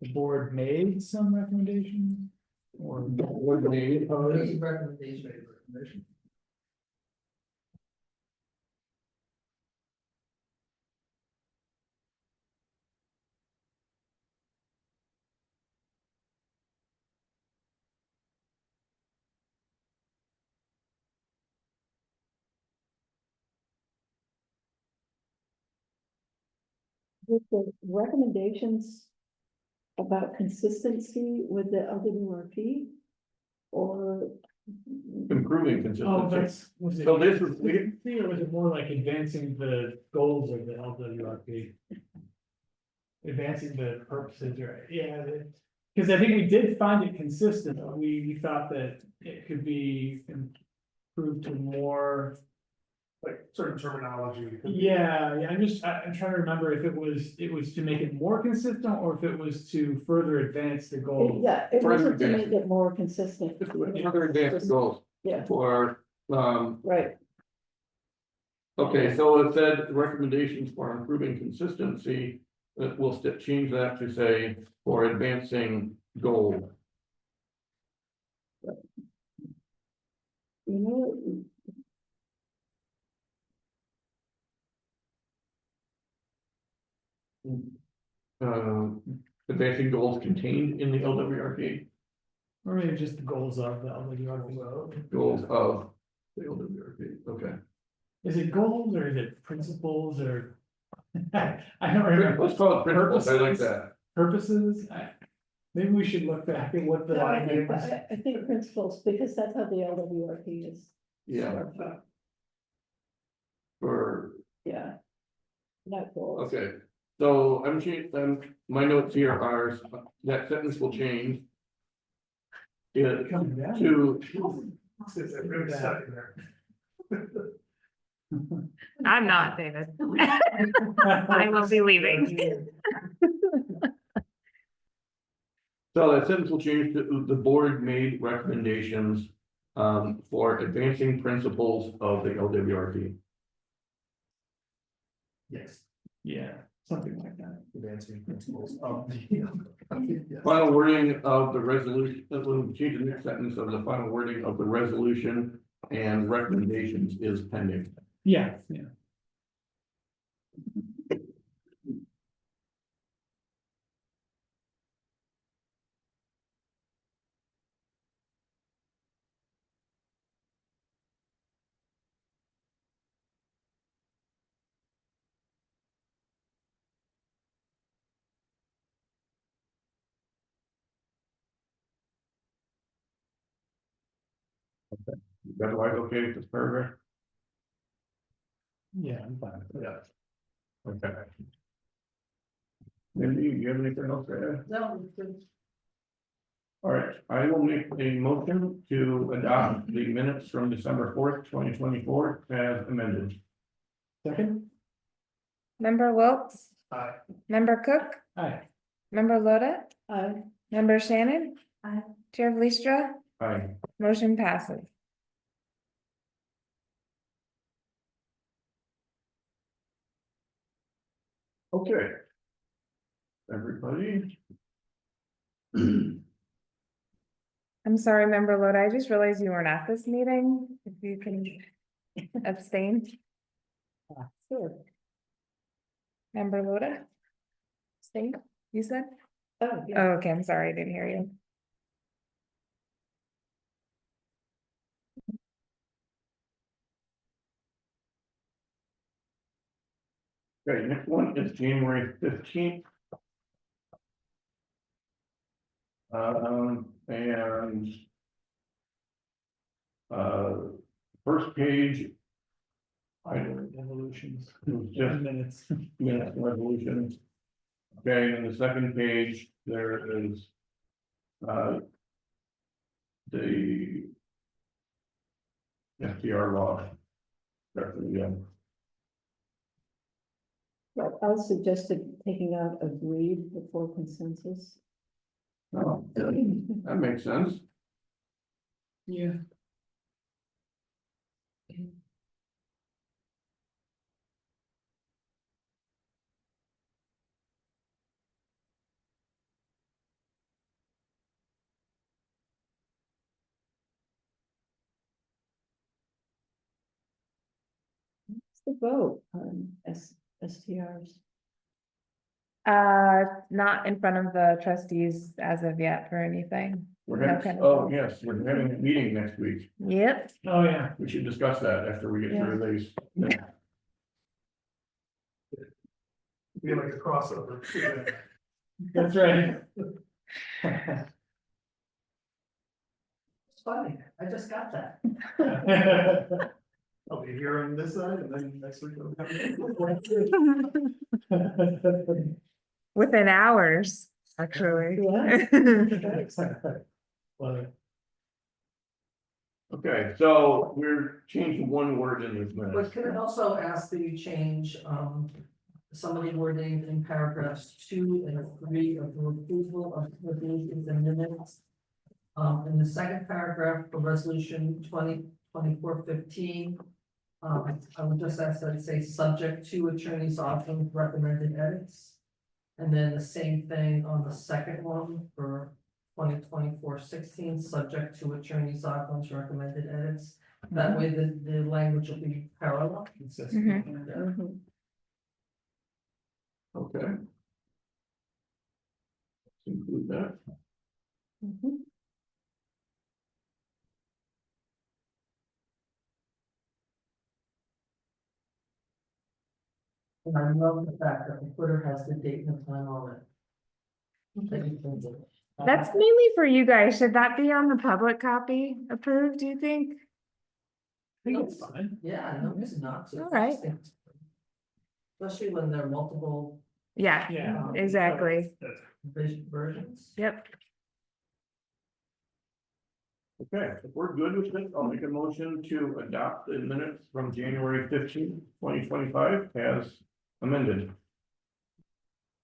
The board made some recommendations, or. Board made. Recommendation. With the recommendations about consistency with the LWRP or. Improving Oh, consistency. that's, was it? So this is- consistency, or was it more like advancing the goals of the LWRP? Advancing the purposes, or, yeah, because I think we did find it consistent, we thought that it could be improved to more. Like certain terminology. Yeah, I'm trying to remember if it was to make it more consistent, or if it was to further advance the goal. Yeah, it Further wasn't to make advanced. it more consistent. Further advanced goals Yeah, for, right, okay, so it said recommendations for improving consistency. We'll change that to say for advancing goal. you know, Advancing goals contained in the LWRP, Or maybe just the goals of the LWRP. goals of the LWRP, okay. Is it goals, or is it principles, or? I don't remember. Let's call it principles, I like Purposes? that. Purposes, maybe we should look back at what the. no, I line think, was. I think principles, because that's how the LWRP is. Yeah, structured. for, Yeah. Not goals. okay, so I'm changing, my notes here are, that sentence will change. It Coming down. to, It's really stuck in there. I'm not, David. I will be leaving. so that sentence will change to the board made recommendations. For advancing principles of the LWRP. Yes. Yeah, something like that. Advancing principles of the. Final wording of the resolution, we'll change the next sentence of the final wording of the resolution and recommendations is pending. Yeah. Is that why okay with this paragraph? Yeah, I'm fine with that. Yeah. Okay. Mindy, do you have anything else to add? No, it's good. All right, I will make a motion to adopt the minutes from December 4th, 2024 as amended. Second? Member Wilks, Aye. member Cook, Aye. member Loda, I, member Shannon. Aye. Chair Fleistra, Aye. motion passes. Okay. Everybody. I'm sorry, member Loda, I just realized you weren't at this meeting, if you can abstain. Sure. Member Loda? Abstain, you said? Oh, yeah. Oh, okay, I'm sorry, I didn't hear you. Okay, next one is January 15th. And first page. I Evolutions. just Minutes. minutes resolutions. Okay, and the second page, there is. The. FDR law. Yeah. Well, I suggested taking out agreed before consensus. Oh, that makes sense. Yeah. What's the vote on STRs? Not in front of the trustees as of yet for anything. We're No having, kind of oh, vote. yes, we're having a meeting next week. Yep, Oh, yeah. We should discuss that after we get through these. Be like a crossover. That's right. It's funny, I just got that. I'll be here on this side and then next week. I'll come. within hours, actually. Well, Okay, so we're changing one word in this But minutes. could I also ask that you change, some of the wording in paragraphs 2 and 3 of the approval of resolutions and minutes? In the second paragraph for resolution 2024-15, I would just ask that it say subject to attorney's office recommended edits. And then the same thing on the second one for 2024-16, subject to attorney's office recommended edits. That way the language will be parallel. Mhm. Mhm. Okay. Let's include that. Mhm. And I love the fact that the footer has the date and time on it. Thank you for that. That's mainly for you guys. Should that be on the public copy approved, do you think? I think it's fine. Yeah, no, it's not. All right. Especially when there are multiple Yeah, Yeah. exactly. versions. Yep. Okay, if we're good with this, I'll make a motion to adopt the minutes from January 15th, 2025 as amended.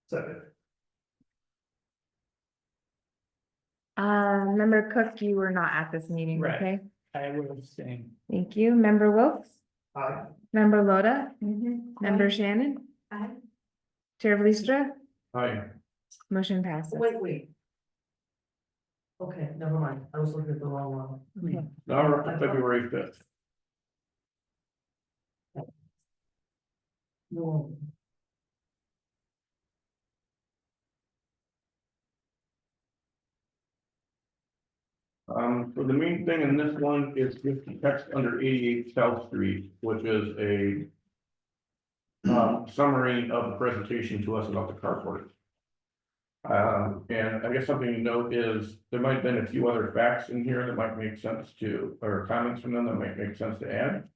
Second. Member Cook, you were not at this meeting, Right. okay? I would abstain. Thank you. Member Wilks? Aye. Member Loda? Mhm. Member Shannon? Aye. Chair Vlistra? Aye. Motion passes. Wait. Okay, never mind. I was looking at the wrong one. Okay. Now we're up to February 5th. No. So the main thing in this one is just the text under 88 South Street, which is a summary of the presentation to us about the carport. And I guess something to note is there might have been a few other facts in here that might make sense to, or comments from them that might make sense to add.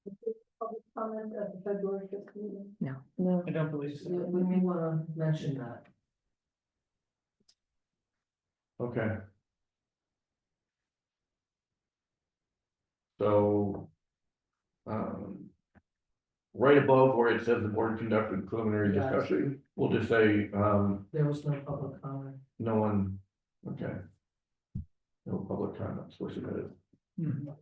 Public comment at the February 5th meeting? No, I don't believe so. We may wanna mention that. Okay. So. Right above where it says the board conducted preliminary Yes. discussion, we'll just say, There was no public comment. no one, okay. No public comments were submitted. Mhm.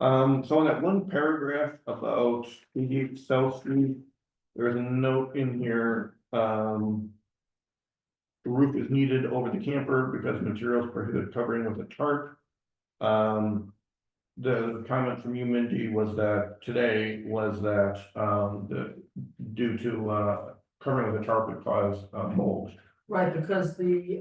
So in that one paragraph about 88 South Street, there's a note in here, the roof is needed over the camper because materials prohibit covering with a tarp. The comment from you, Mindy, was that today was that, due to, covering with a tarp would cause, mold. Right, because the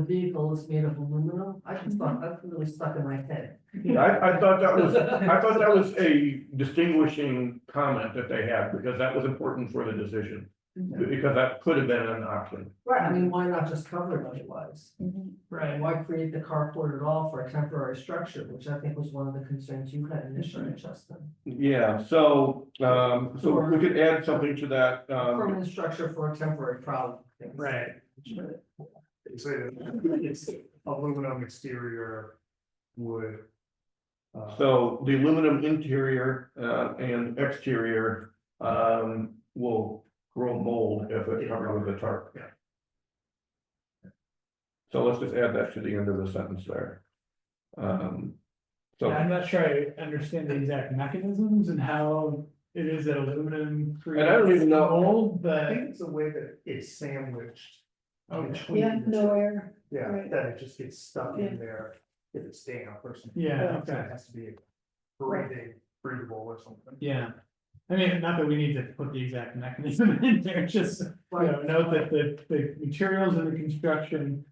vehicle is made of aluminum. I just thought, that really stuck in my head. I thought that was a distinguishing comment that they had, because that was important for the decision, because that could have been an option. Right, I mean, why not just cover it otherwise? Right. Why create the carport at all for a temporary structure, which I think was one of the concerns you had initially, Justin. Yeah, so we could add something to that, Permanent structure for a temporary problem. Right. They say that it's aluminum exterior wood. so the aluminum interior, and exterior, will grow mold if it's covered with a tarp. Yeah. So let's just add that to the end of the sentence there. So. Yeah, I'm not sure I understand the exact mechanisms and how it is that aluminum creates. And I don't even know- mold, I but think it's the way that it's sandwiched. Okay. between yeah, the no two. air. Yeah, right. that it just gets stuck Yeah. in there if it's damp or something. yeah, So okay, it has to be breathable or something. yeah. I mean, not that we need to put the exact mechanism in there, just, note that the materials and the construction.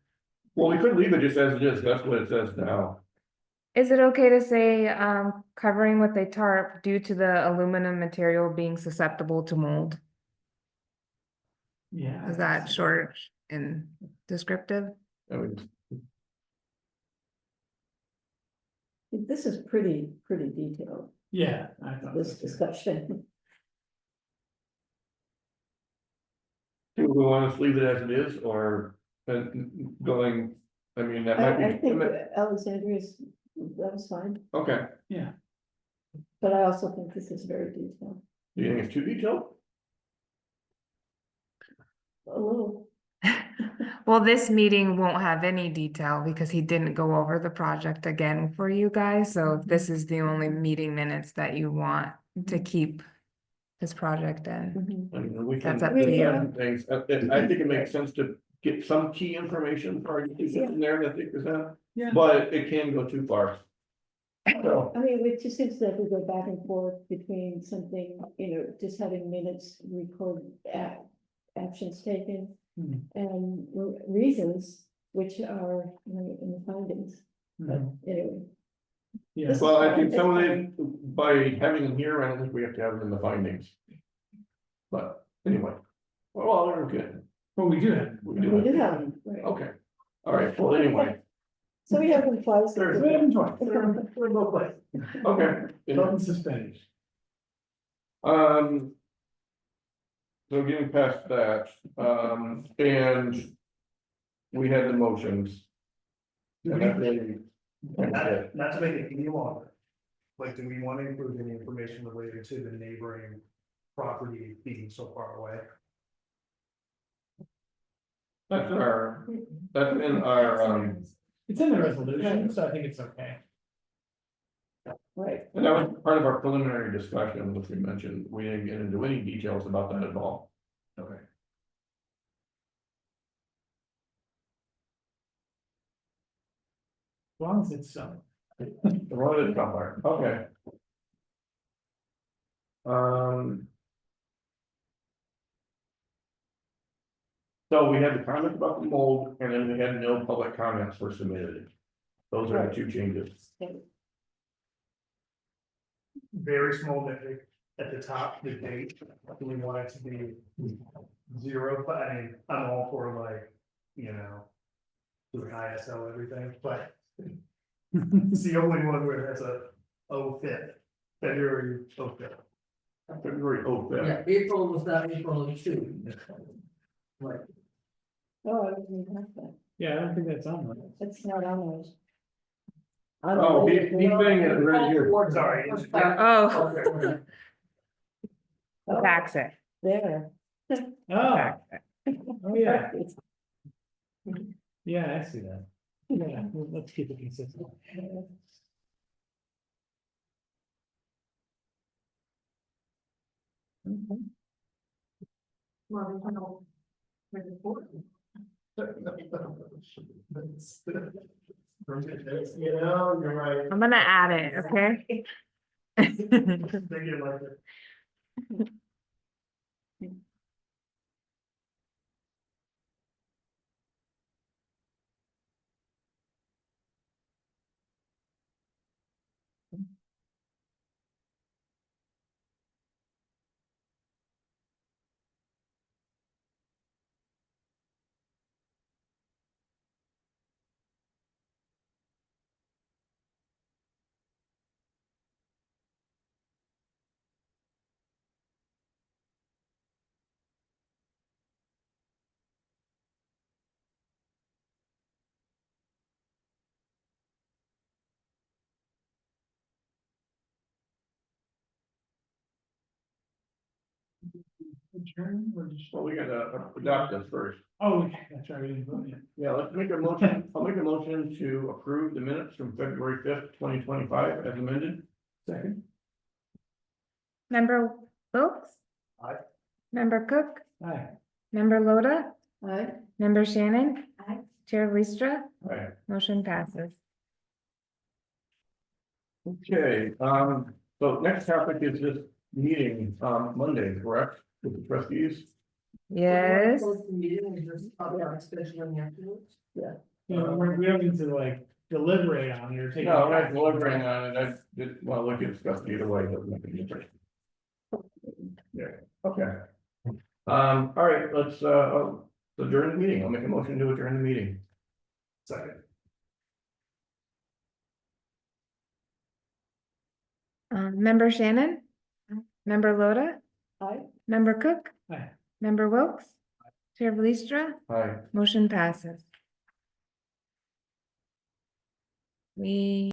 Well, we could leave it just as it is, that's what it says now. Is it okay to say, covering with a tarp due to the aluminum material being susceptible to mold? Yeah. Is that short and descriptive? I mean, This is pretty detailed, Yeah, I thought this so too. discussion. do we want to leave it as it is, or going, I mean, that might I be, think Alexandria's, that was fine, okay, but I also think this is very detailed, do you think it's too detailed? a little. Well, this meeting won't have any detail because he didn't go over the project again for you guys, so if this is the only meeting minutes that you want to keep this project in. I mean, we can. That's up to you. certain Things, I think it makes sense to get some key information for our decision in there that they present, Yeah. but it can go too far. So, I mean, it just seems that we go back and forth between something, just having minutes record actions taken. Hmm. And reasons which are in the findings, but anyway. Yeah. This is well, I fine, think it's some of fine. them, by having them here, I don't think we have to have them in the findings. But anyway, well, we're good. But we do have. We We do have them, right. Okay, all right, well, anyway, So we have them twice. We have them twice. We're both like. okay. Belt and suspenders. So getting past that, and we had the motions. And that really- Not to make it any longer. Like, do we want to include any information related to the neighboring property being so far away? That's in our, It's in the resolution, so I think it's okay. Right, and that was part of our preliminary discussion, which we mentioned, we didn't get into any details about that at all. Okay. As long as it's so. Wrote it somewhere, okay. So we had the comment about the mold, and then we had no public comments were submitted. Those are the two changes. very small nitpick at the top, the date, we want it to be 0, but I mean, I'm all for like, you know. Doing ISO everything, but. It's the only one where it has a 05th, February 05th. February, oh, Yeah, April was not April too. Right. Oh, I don't even have that. Yeah, I don't think that's on there. It's not on those. Oh, he's saying it right here. Sorry. Oh, Oh, tax it. there. Oh, Tax it. oh, yeah, yeah, I see that. Yeah, well, let's keep it consistent. Well, we can all- with the board. You know, you're right. I'm gonna add it, okay? Think you like it. Well, we gotta adopt this first. Oh, that's right, we didn't vote yet. Yeah, let's make a motion, I'll make a motion to approve the minutes from February 5th, 2025 as amended. Second. Member Wilks? Aye. Member Cook? Aye. Member Loda? Right? Member Shannon? Aye. Chair Listra? Right. Motion passes. Okay, so next topic is this meeting, Monday, correct, with the trustees? Yes. Close the meeting and just talk about scheduling afterwards. You know, we don't need to like deliberate on here, take. No, I'm not deliberating on it, I did, well, look at stuff either way, doesn't make any difference. Yeah, okay. All right, let's, adjourn the meeting, I'll make a motion to adjourn the meeting. Second. Member Shannon? Member Loda? Aye. Member Cook? Aye. Member Wilks? Chair Listra? Aye. Motion passes. We